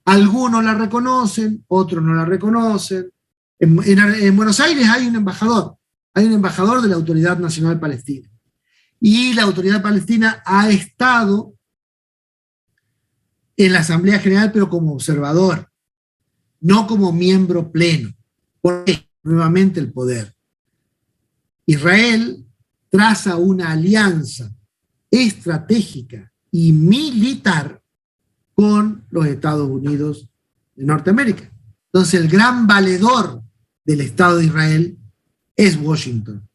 Algunos la reconocen, otros no la reconocen. En Buenos Aires hay un embajador de la Autoridad Nacional Palestina. Y la Autoridad Palestina ha estado en la Asamblea General, pero como observador, no como miembro pleno. Porque nuevamente el poder. Israel traza una alianza estratégica y militar con los Estados Unidos de Norteamérica. Entonces, el gran valedor del Estado de Israel es Washington.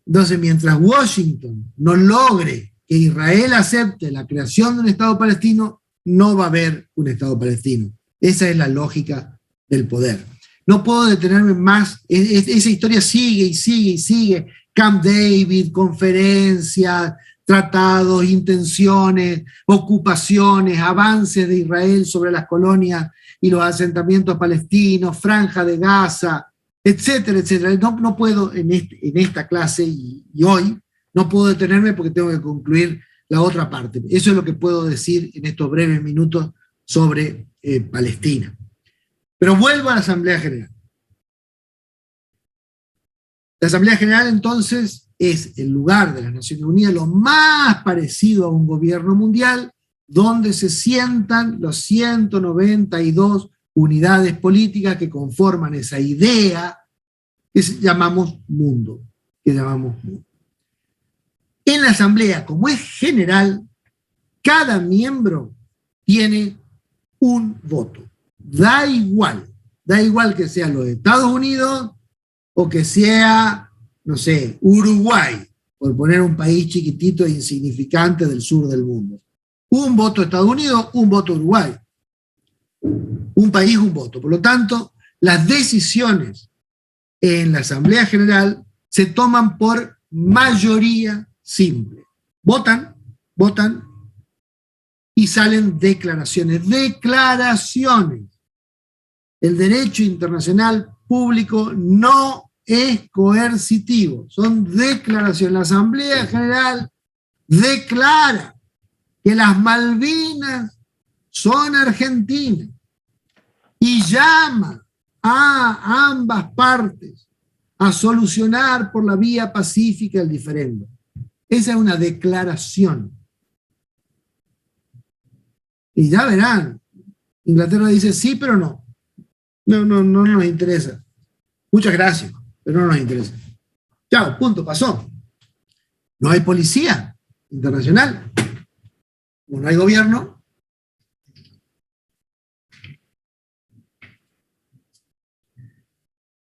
Entonces, mientras Washington no logre que Israel acepte la creación de un Estado palestino, no va a haber un Estado palestino. Esa es la lógica del poder. No puedo detenerme más. Esa historia sigue y sigue y sigue. Camp David, conferencias, tratados, intenciones, ocupaciones, avances de Israel sobre las colonias y los asentamientos palestinos, Franja de Gaza, etcétera, etcétera. No puedo en esta clase y hoy, no puedo detenerme porque tengo que concluir la otra parte. Eso es lo que puedo decir en estos breves minutos sobre Palestina. Pero vuelvo a la Asamblea General. La Asamblea General, entonces, es el lugar de las Naciones Unidas lo más parecido a un gobierno mundial, donde se sientan los 192 unidades políticas que conforman esa idea que llamamos mundo. En la Asamblea, como es general, cada miembro tiene un voto. Da igual que sean los Estados Unidos o que sea, no sé, Uruguay, por poner un país chiquitito e insignificante del sur del mundo. Un voto Estados Unidos, un voto Uruguay. Un país, un voto. Por lo tanto, las decisiones en la Asamblea General se toman por mayoría simple. Votan y salen declaraciones. Declaraciones. El derecho internacional público no es coercitivo, son declaraciones. La Asamblea General declara que las Malvinas son argentinas y llama a ambas partes a solucionar por la vía pacífica el diferendo. Esa es una declaración. Y ya verán, Inglaterra dice sí, pero no. No nos interesa. Muchas gracias, pero no nos interesa. Chao, punto, pasó. No hay policía internacional. Como no hay gobierno.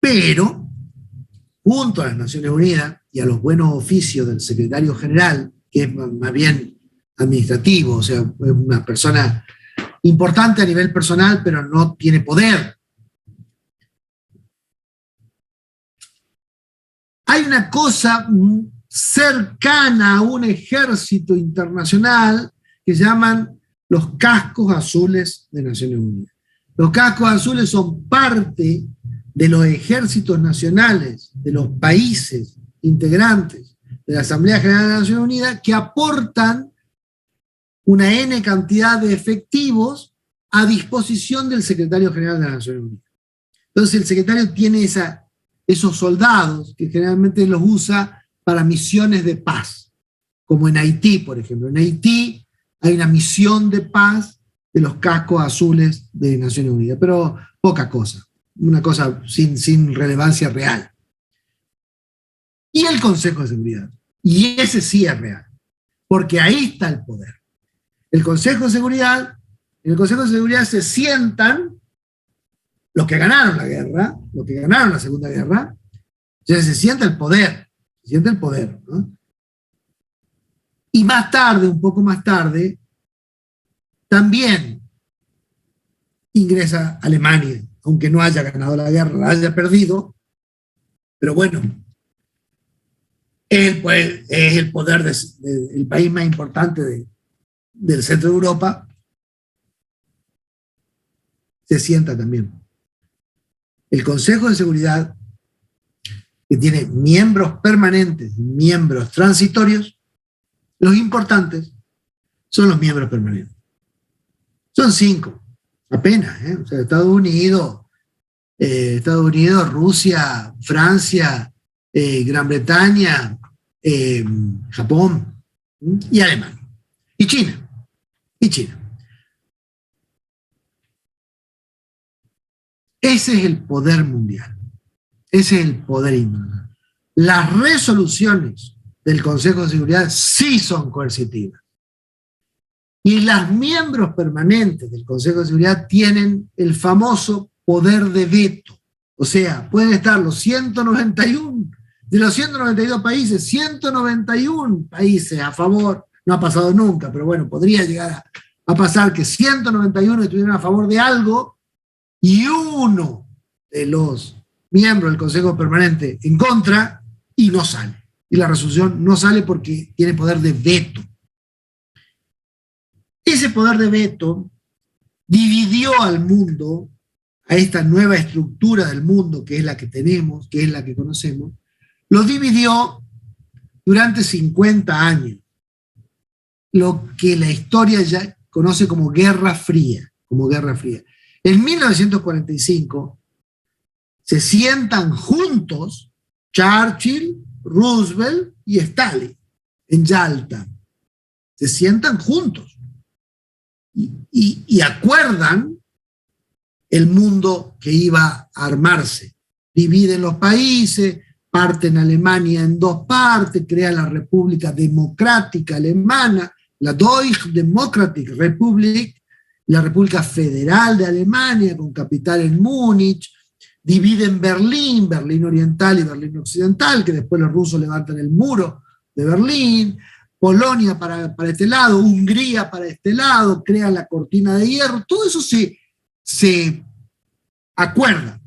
Pero, junto a las Naciones Unidas y a los buenos oficios del secretario general, que es más bien administrativo, o sea, es una persona importante a nivel personal, pero no tiene poder. Hay una cosa cercana a un ejército internacional que llaman los cascos azules de Naciones Unidas. Los cascos azules son parte de los ejércitos nacionales de los países integrantes de la Asamblea General de las Naciones Unidas que aportan una N cantidad de efectivos a disposición del secretario general de las Naciones Unidas. Entonces el secretario tiene esos soldados que generalmente los usa para misiones de paz, como en Haití, por ejemplo. En Haití hay una misión de paz de los cascos azules de Naciones Unidas, pero poca cosa, una cosa sin relevancia real. Y el Consejo de Seguridad, y ese sí es real, porque ahí está el poder. En el Consejo de Seguridad se sientan los que ganaron la guerra, los que ganaron la Segunda Guerra, ya se siente el poder, ¿no? Y más tarde, un poco más tarde, también ingresa Alemania, aunque no haya ganado la guerra, la haya perdido, pero bueno, es el poder del país más importante del centro de Europa, se sienta también. El Consejo de Seguridad, que tiene miembros permanentes y miembros transitorios, los importantes son los miembros permanentes. Son 5. Apenas, ¿eh? O sea, Estados Unidos, Rusia, Francia, Gran Bretaña, Japón y Alemania. Y China. Y China. Ese es el poder mundial. Ese es el poder internacional. Las resoluciones del Consejo de Seguridad sí son coercitivas. Y los miembros permanentes del Consejo de Seguridad tienen el famoso poder de veto. O sea, pueden estar los 191, de los 192 países, 191 países a favor. No ha pasado nunca, pero bueno, podría llegar a pasar que 191 estuvieran a favor de algo y uno de los miembros del Consejo Permanente en contra y no sale. Y la resolución no sale porque tiene poder de veto. Ese poder de veto dividió al mundo, a esta nueva estructura del mundo que es la que tenemos, que es la que conocemos, lo dividió durante 50 años, lo que la historia ya conoce como Guerra Fría, En 1945 se sientan juntos Churchill, Roosevelt y Stalin en Yalta. Se sientan juntos y acuerdan el mundo que iba a armarse. Dividen los países, parten Alemania en dos partes, crean la República Democrática Alemana, la Deutsche Demokratische Republik, la República Federal de Alemania, con capital en Múnich, dividen Berlín, Berlín Oriental y Berlín Occidental, que después los rusos levantan el muro de Berlín, Polonia para este lado, Hungría para este lado, crean la cortina de hierro, todo eso se acuerda.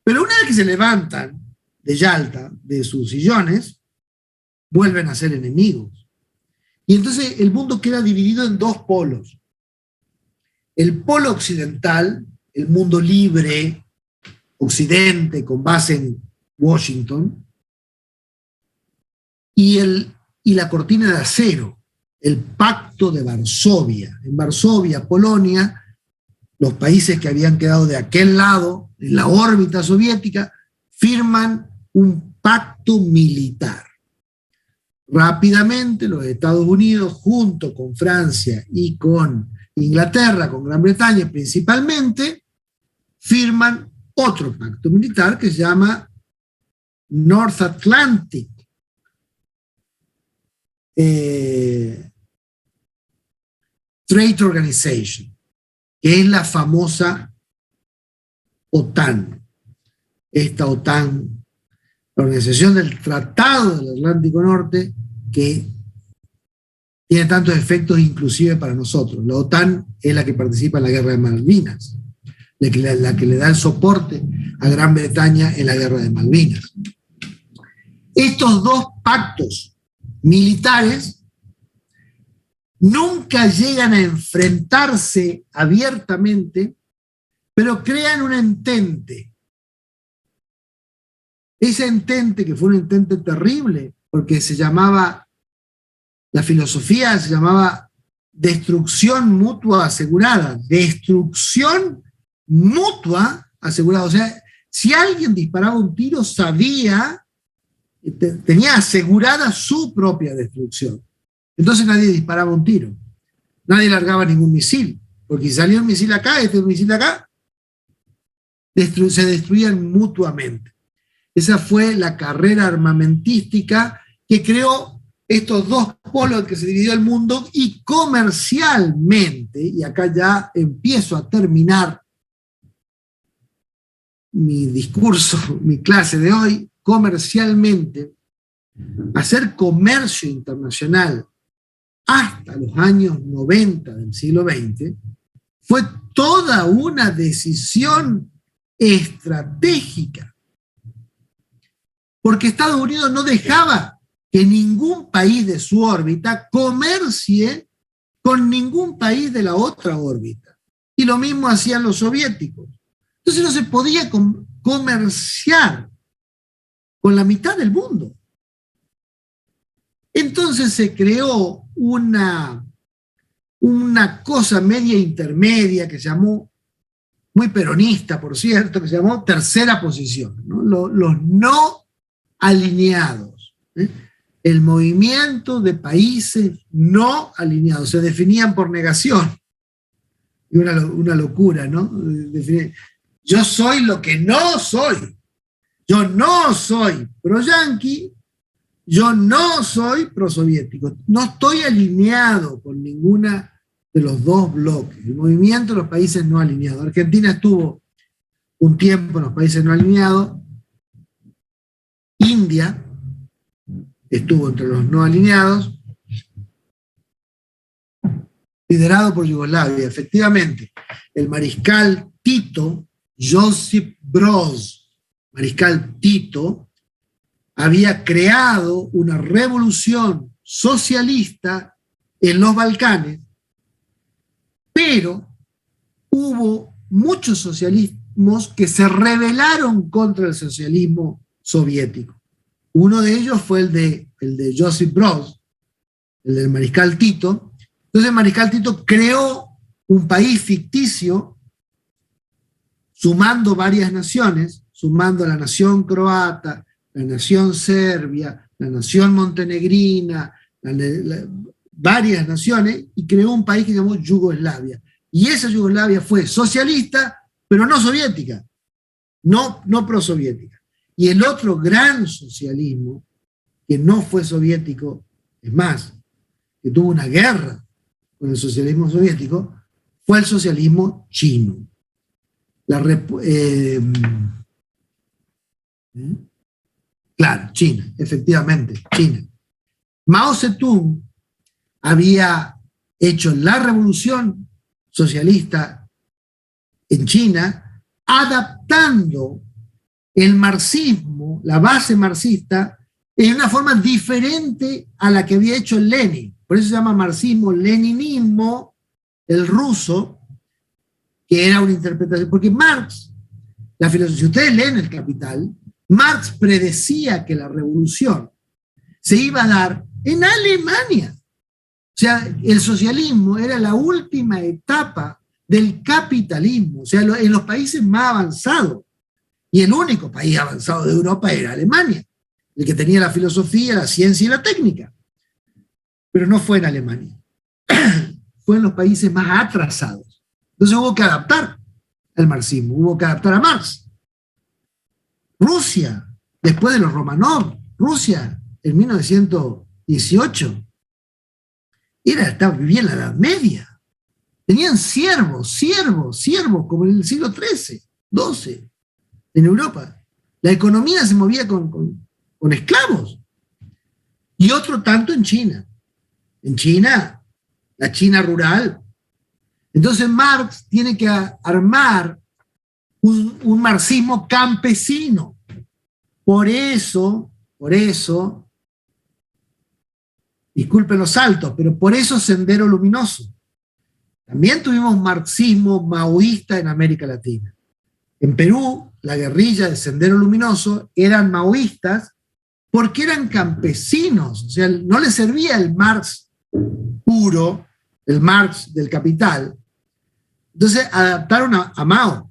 Pero una vez que se levantan de Yalta, de sus sillones, vuelven a ser enemigos. Y entonces el mundo queda dividido en dos polos. El polo occidental, el mundo libre, occidente, con base en Washington, y la cortina de acero, el Pacto de Varsovia. En Varsovia, Polonia, los países que habían quedado de aquel lado, en la órbita soviética, firman un pacto militar. Rápidamente los Estados Unidos, junto con Francia y con Inglaterra, con Gran Bretaña principalmente, firman otro pacto militar que se llama North Atlantic Trade Organization, que es la famosa OTAN. Esta OTAN, la Organización del Tratado del Atlántico Norte, que tiene tantos efectos inclusive para nosotros. La OTAN es la que participa en la Guerra de Malvinas, la que le da el soporte a Gran Bretaña en la Guerra de Malvinas. Estos dos pactos militares nunca llegan a enfrentarse abiertamente, pero crean un entente. Ese entente, que fue un entente terrible, porque se llamaba, la filosofía se llamaba destrucción mutua asegurada. Destrucción mutua asegurada. O sea, si alguien disparaba un tiro, sabía, tenía asegurada su propia destrucción. Entonces nadie disparaba un tiro. Nadie largaba ningún misil. Porque si salía un misil acá, un misil acá, se destruían mutuamente. Esa fue la carrera armamentística que creó estos dos polos en que se dividió el mundo, y comercialmente, y acá ya empiezo a terminar mi discurso, mi clase de hoy, comercialmente, hacer comercio internacional hasta los años 90 del siglo XX fue toda una decisión estratégica. Porque Estados Unidos no dejaba que ningún país de su órbita comercie con ningún país de la otra órbita. Y lo mismo hacían los soviéticos. Entonces no se podía comerciar con la mitad del mundo. Entonces se creó una una cosa media intermedia que se llamó, muy peronista, por cierto, que se llamó tercera posición, ¿no? Los no alineados, ¿eh? El movimiento de países no alineados, se definían por negación. Y una locura, ¿no? Yo soy lo que no soy. Yo no soy pro-yanqui, yo no soy pro-soviético. No estoy alineado con ninguna de los dos bloques. El movimiento de los países no alineados. Argentina estuvo un tiempo en los países no alineados. India estuvo entre los no alineados, liderado por Yugoslavia. Efectivamente, el mariscal Tito, Josip Broz, mariscal Tito, había creado una revolución socialista en los Balcanes, pero hubo muchos socialismos que se rebelaron contra el socialismo soviético. Uno de ellos fue el de Josip Broz, el del mariscal Tito. Entonces el mariscal Tito creó un país ficticio sumando varias naciones, sumando la nación croata, la nación serbia, la nación montenegrina, varias naciones, y creó un país que se llamó Yugoslavia. Y esa Yugoslavia fue socialista, pero no soviética, no prosoviética. Y el otro gran socialismo, que no fue soviético, es más, que tuvo una guerra con el socialismo soviético, fue el socialismo chino. Claro, China, efectivamente, China. Mao Zedong había hecho la revolución socialista en China, adaptando el marxismo, la base marxista, en una forma diferente a la que había hecho Lenin. Por eso se llama marxismo-leninismo, el ruso, que era una interpretación. Porque Marx, la filosofía, si ustedes leen El Capital, Marx predecía que la revolución se iba a dar en Alemania. O sea, el socialismo era la última etapa del capitalismo, o sea, en los países más avanzados. Y el único país avanzado de Europa era Alemania, el que tenía la filosofía, la ciencia y la técnica. Pero no fue en Alemania, fue en los países más atrasados. Entonces hubo que adaptar al marxismo, hubo que adaptar a Marx. Rusia, después de los Romanov, Rusia en 1918, vivía en la Edad Media. Tenían siervos, como en el siglo XIII, XII, en Europa. La economía se movía con esclavos. Y otro tanto en China. En China, la China rural. Entonces Marx tiene que armar un marxismo campesino. Por eso, disculpen los saltos, pero por eso Sendero Luminoso. También tuvimos marxismo maoísta en América Latina. En Perú, la guerrilla de Sendero Luminoso eran maoístas porque eran campesinos, o sea, no les servía el Marx puro, el Marx del Capital. Entonces adaptaron a Mao.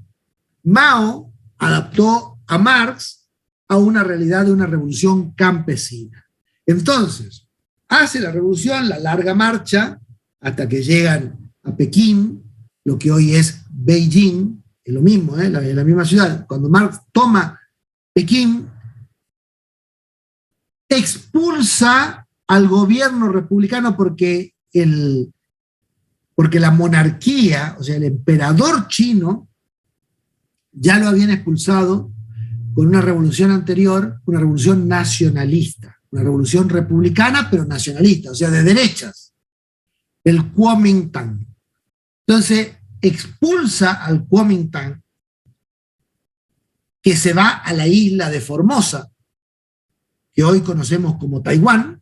Mao adaptó a Marx a una realidad de una revolución campesina. Entonces, hace la revolución, la larga marcha, hasta que llegan a Pekín, lo que hoy es Beijing, es lo mismo, la misma ciudad. Cuando Marx toma Pekín, expulsa al gobierno republicano porque la monarquía, o sea, el emperador chino, ya lo habían expulsado con una revolución anterior, una revolución nacionalista, una revolución republicana, pero nacionalista, o sea, de derechas, el Kuomintang. Entonces, expulsa al Kuomintang, que se va a la isla de Formosa, que hoy conocemos como Taiwán,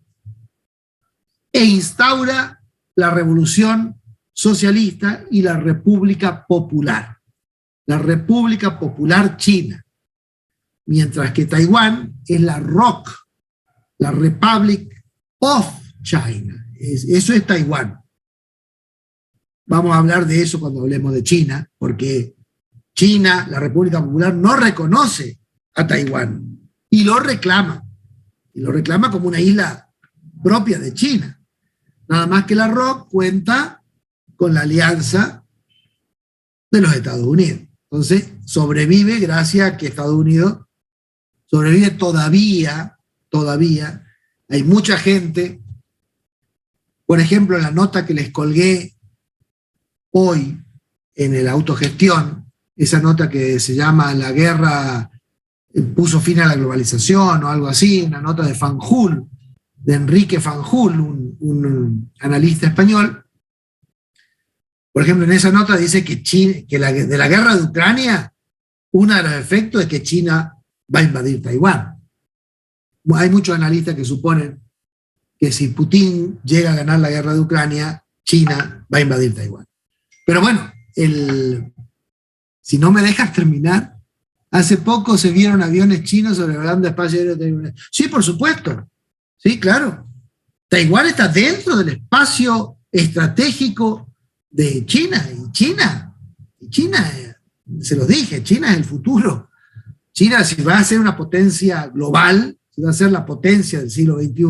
e instaura la revolución socialista y la República Popular China, mientras que Taiwán es la ROC, la Republic of China. Eso es Taiwán. vamos a hablar de eso cuando hablemos de China, porque China, la República Popular, no reconoce a Taiwán y lo reclama como una isla propia de China. Nada más que la ROC cuenta con la alianza de los Estados Unidos. Entonces, sobrevive gracias a que Estados Unidos sobrevive todavía. Hay mucha gente, por ejemplo, en la nota que les colgué hoy en el Autogestión, esa nota que se llama La guerra puso fin a la globalización o algo así, una nota de Fanjul, de Enrique Fanjul, un analista español. Por ejemplo, en esa nota dice que de la guerra de Ucrania, uno de los efectos es que China va a invadir Taiwán. Hay muchos analistas que suponen que si Putin llega a ganar la guerra de Ucrania, China va a invadir Taiwán. Pero bueno, si no me dejas terminar, hace poco se vieron aviones chinos sobrevolando espacio aéreo taiwanés. Sí, por supuesto. Sí, claro. Taiwán está dentro del espacio estratégico de China. Y China, se los dije, China es el futuro. China, si va a ser una potencia global, si va a ser la potencia del siglo XXI,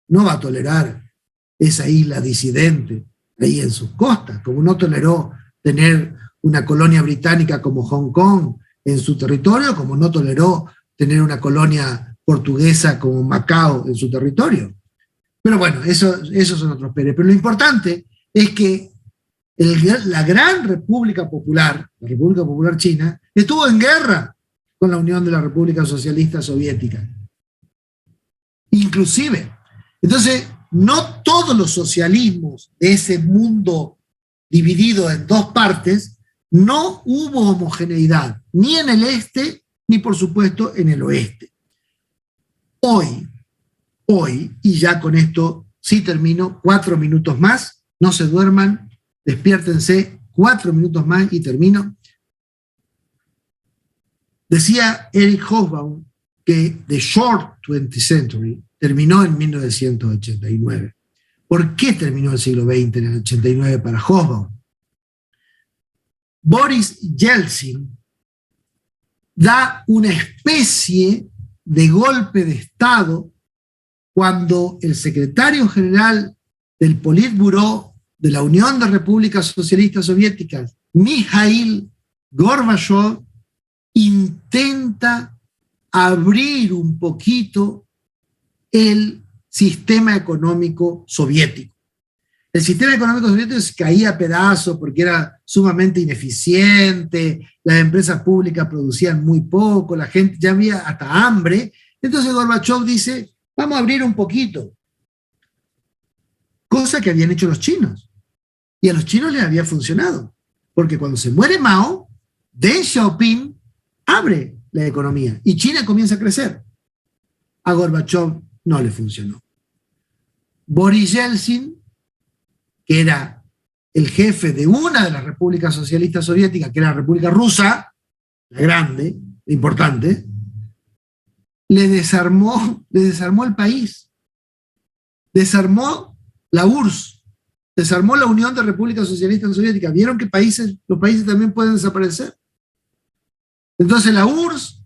no va a tolerar esa isla disidente ahí en sus costas, como no toleró tener una colonia británica como Hong Kong en su territorio, como no toleró tener una colonia portuguesa como Macao en su territorio. Pero bueno, esos son otros peres. Pero lo importante es que la gran República Popular, la República Popular China, estuvo en guerra con la Unión de la República Socialista Soviética. Inclusive. Entonces, no todos los socialismos de ese mundo dividido en dos partes, no hubo homogeneidad, ni en el este, ni por supuesto en el oeste. Hoy, y ya con esto sí termino, 4 minutos más, no se duerman, despiértense, 4 minutos más y termino. Decía Eric Hobsbawm que The Short 20th Century terminó en 1989. ¿Por qué terminó el siglo XX en el 89 para Hobsbawm? Boris Yeltsin da una especie de golpe de Estado cuando el secretario general del Politburó de la Unión de Repúblicas Socialistas Soviéticas, Mikhail Gorbachev, intenta abrir un poquito el sistema económico soviético. El sistema económico soviético se caía a pedazos porque era sumamente ineficiente, las empresas públicas producían muy poco, la gente ya había hasta hambre. Entonces Gorbachev dice, vamos a abrir un poquito. Cosa que habían hecho los chinos. Y a los chinos les había funcionado. Porque cuando se muere Mao, Deng Xiaoping abre la economía y China comienza a crecer. A Gorbachev no le funcionó. Boris Yeltsin, que era el jefe de una de las repúblicas socialistas soviéticas, que era la República Rusa, la grande, la importante, le desarmó el país, desarmó la URSS, desarmó la Unión de Repúblicas Socialistas Soviéticas. ¿Vieron que los países también pueden desaparecer? Entonces la URSS,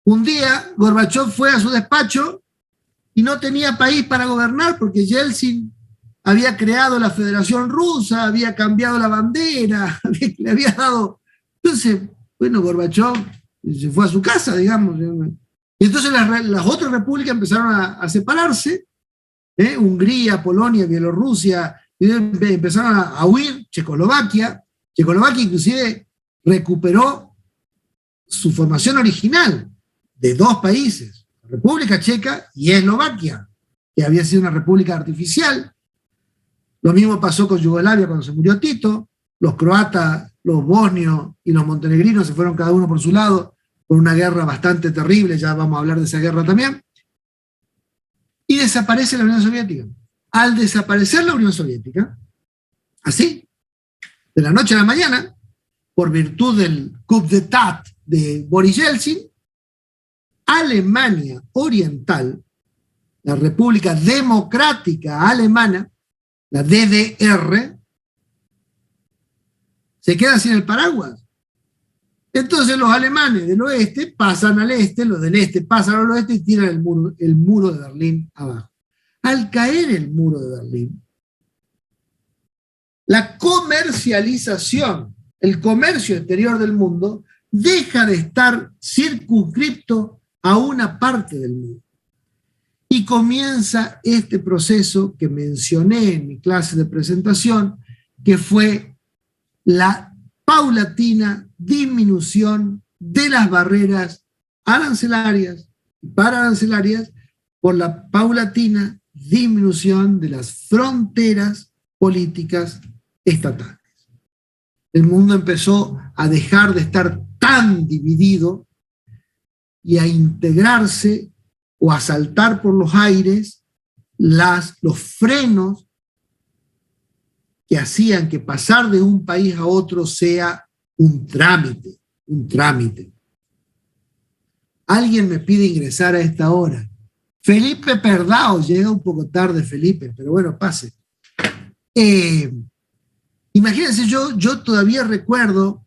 un día Gorbachev fue a su despacho y no tenía país para gobernar porque Yeltsin había creado la Federación Rusa, había cambiado la bandera, le había dado... Entonces, bueno, Gorbachev se fue a su casa, digamos. Y entonces las otras repúblicas empezaron a separarse, Hungría, Polonia, Bielorrusia, y empezaron a huir. Checoslovaquia inclusive recuperó su formación original de dos países, República Checa y Eslovaquia, que había sido una república artificial. Lo mismo pasó con Yugoslavia cuando se murió Tito. Los croatas, los bosnios y los montenegrinos se fueron cada uno por su lado por una guerra bastante terrible, ya vamos a hablar de esa guerra también. Y desaparece la Unión Soviética. Al desaparecer la Unión Soviética, así, de la noche a la mañana, por virtud del coup d'etat de Boris Yeltsin, Alemania Oriental, la República Democrática Alemana, la DDR, se queda sin el paraguas. Entonces los alemanes del oeste pasan al este, los del este pasan al oeste y tiran el muro de Berlín abajo. Al caer el muro de Berlín, la comercialización, el comercio exterior del mundo, deja de estar circunscripto a una parte del mundo. Y comienza este proceso que mencioné en mi clase de presentación, que fue la paulatina disminución de las barreras arancelarias y pararancelarias por la paulatina disminución de las fronteras políticas estatales. El mundo empezó a dejar de estar tan dividido y a integrarse o a saltar por los aires los frenos que hacían que pasar de un país a otro sea un trámite, un trámite. Alguien me pide ingresar a esta hora. Felipe Perdao, llega un poco tarde Felipe, pero bueno, pase. Imagínense, yo todavía recuerdo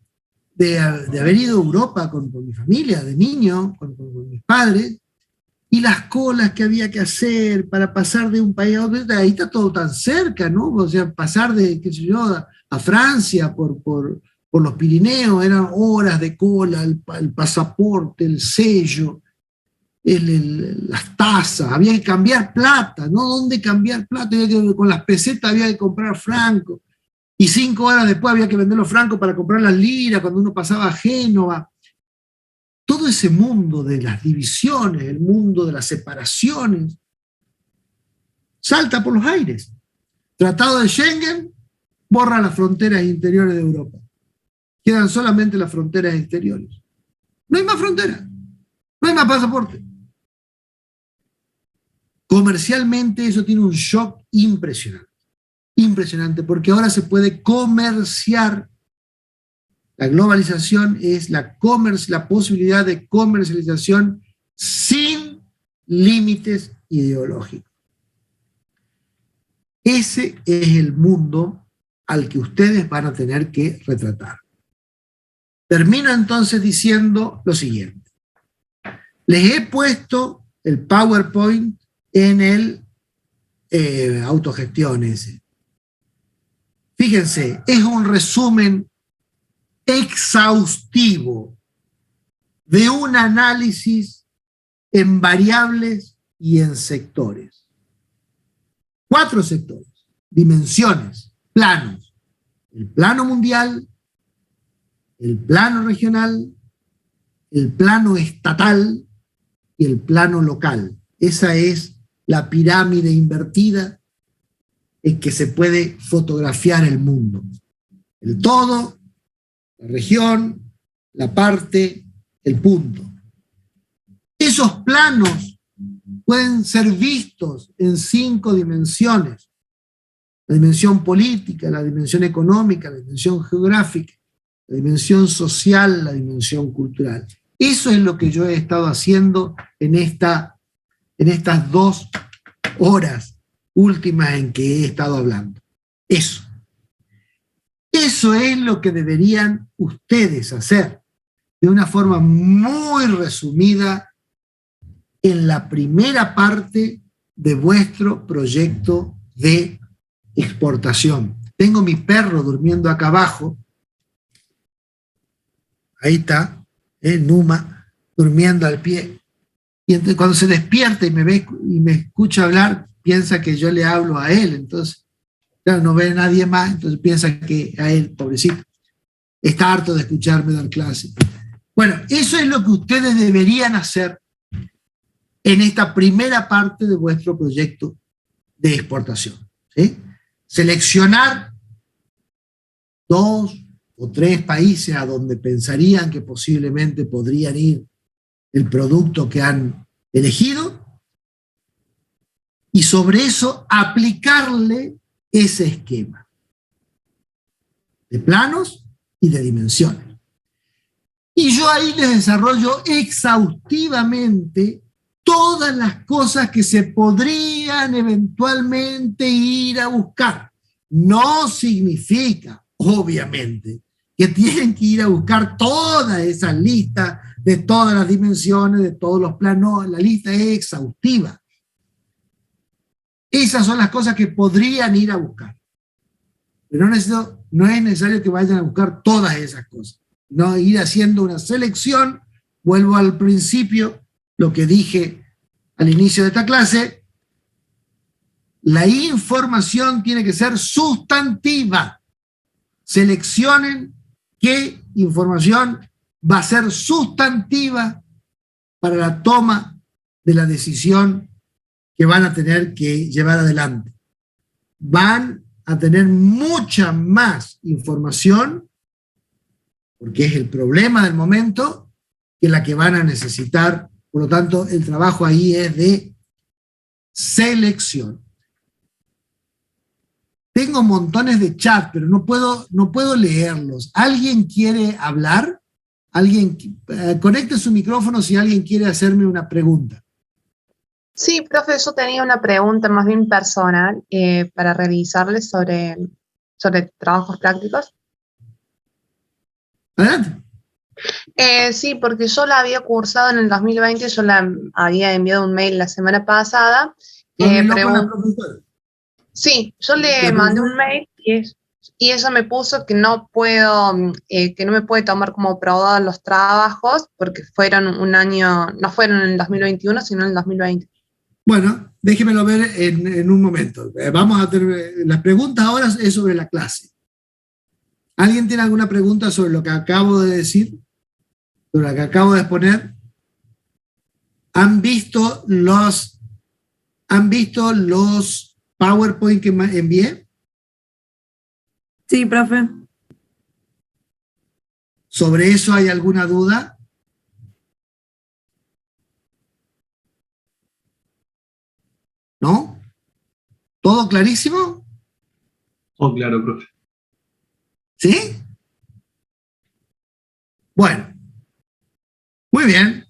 de haber ido a Europa con mi familia, de niño, con mis padres, y las colas que había que hacer para pasar de un país a otro. Ahí está todo tan cerca, ¿no? O sea, pasar de, qué sé yo, a Francia por los Pirineos, eran horas de cola, el pasaporte, el sello, las tasas, había que cambiar plata, ¿no? ¿Dónde cambiar plata? Con las pesetas había que comprar francos, y 5 horas después había que vender los francos para comprar las liras cuando uno pasaba a Génova. Todo ese mundo de las divisiones, el mundo de las separaciones, salta por los aires. Tratado de Schengen borra las fronteras interiores de Europa. Quedan solamente las fronteras exteriores. No hay más frontera, no hay más pasaporte. Comercialmente eso tiene un shock impresionante. Impresionante, porque ahora se puede comerciar. La globalización es la posibilidad de comercialización sin límites ideológicos. Ese es el mundo al que ustedes van a tener que retratar. Termino entonces diciendo lo siguiente. Les he puesto el PowerPoint en el autogestión ese. Fíjense, es un resumen exhaustivo de un análisis en variables y en sectores. 4 sectores, dimensiones, planos. El plano mundial, el plano regional, el plano estatal y el plano local. Esa es la pirámide invertida en que se puede fotografiar el mundo. El todo, la región, la parte, el punto. Esos planos pueden ser vistos en 5 dimensiones. La dimensión política, la dimensión económica, la dimensión geográfica, la dimensión social, la dimensión cultural. Eso es lo que yo he estado haciendo en estas 2 horas últimas en que he estado hablando. Eso es lo que deberían ustedes hacer de una forma muy resumida en la primera parte de vuestro proyecto de exportación. Tengo mi perro durmiendo acá abajo. Ahí está, Numa, durmiendo al pie. Y entonces cuando se despierta y me ve y me escucha hablar, piensa que yo le hablo a él. Entonces, claro, no ve a nadie más, entonces piensa que a él, pobrecito, está harto de escucharme dar clase. Bueno, eso es lo que ustedes deberían hacer en esta primera parte de vuestro proyecto de exportación, ¿sí? Seleccionar 2 o 3 países a donde pensarían que posiblemente podrían ir el producto que han elegido y sobre eso aplicarle ese esquema de planos y de dimensiones. Y yo ahí les desarrollo exhaustivamente todas las cosas que se podrían eventualmente ir a buscar. No significa, obviamente, que tienen que ir a buscar todas esas listas de todas las dimensiones, de todos los planos. La lista es exhaustiva. Esas son las cosas que podrían ir a buscar. Pero no es necesario que vayan a buscar todas esas cosas. No ir haciendo una selección. Vuelvo al principio, lo que dije al inicio de esta clase. La información tiene que ser sustantiva. Seleccionen qué información va a ser sustantiva para la toma de la decisión que van a tener que llevar adelante. Van a tener mucha más información, porque es el problema del momento, que la que van a necesitar. Por lo tanto, el trabajo ahí es de selección. Tengo montones de chat, pero no puedo leerlos. ¿Alguien quiere hablar? ¿Alguien? Conecte su micrófono si alguien quiere hacerme una pregunta. Sí, profe, yo tenía una pregunta más bien personal para realizarle sobre trabajos prácticos. Adelante. Sí, porque yo la había cursado en el 2020, yo la había enviado un mail la semana pasada. Sí, yo le mandé un mail y ella me puso que no me puede tomar como aprobados los trabajos porque fueron un año, no fueron en el 2021, sino en el 2020. Bueno, déjemelo ver en un momento. Vamos a tener las preguntas ahora es sobre la clase. ¿Alguien tiene alguna pregunta sobre lo que acabo de decir? Sobre lo que acabo de exponer. ¿Han visto los PowerPoint que envié? Sí, profe. ¿Sobre eso hay alguna duda? ¿No? ¿Todo clarísimo? Todo claro, profe. ¿Sí? Bueno. Muy bien.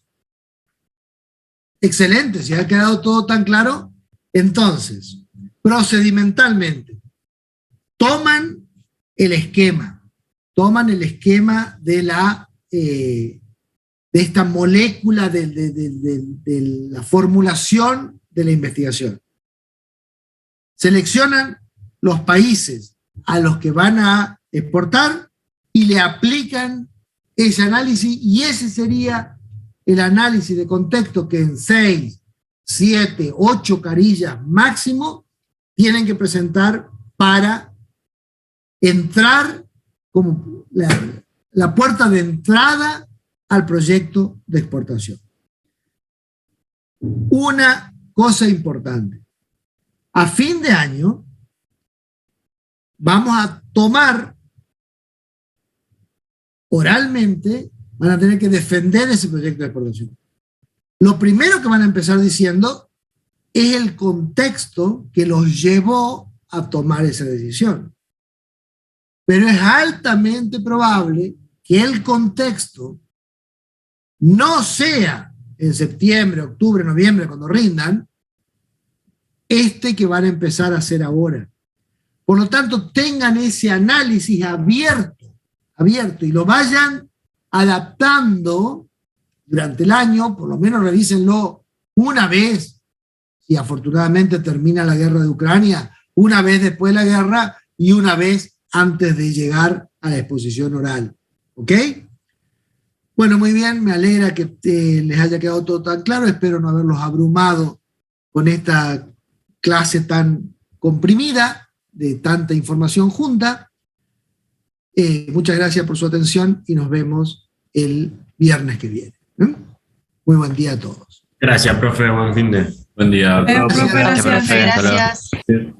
Excelente, si ha quedado todo tan claro. Entonces, procedimentalmente, toman el esquema de esta molécula de la formulación de la investigación. Seleccionan los países a los que van a exportar y le aplican ese análisis, y ese sería el análisis de contexto que en 6, 7, 8 carillas máximo tienen que presentar para entrar como la puerta de entrada al proyecto de exportación. Una cosa importante. A fin de año vamos a tomar oralmente, van a tener que defender ese proyecto de exportación. Lo primero que van a empezar diciendo es el contexto que los llevó a tomar esa decisión. Pero es altamente probable que el contexto no sea en septiembre, octubre, noviembre, cuando rindan, este que van a empezar a hacer ahora. Por lo tanto, tengan ese análisis abierto y lo vayan adaptando durante el año, por lo menos revísenlo una vez, si afortunadamente termina la guerra de Ucrania, una vez después de la guerra y una vez antes de llegar a la exposición oral. ¿Ok? Bueno, muy bien, me alegra que les haya quedado todo tan claro, espero no haberlos abrumado con esta clase tan comprimida, de tanta información junta. Muchas gracias por su atención y nos vemos el viernes que viene. Muy buen día a todos. Gracias, profe. Buen fin de. Buen día. Profe, Gracias, profe. Hasta luego. Gracias.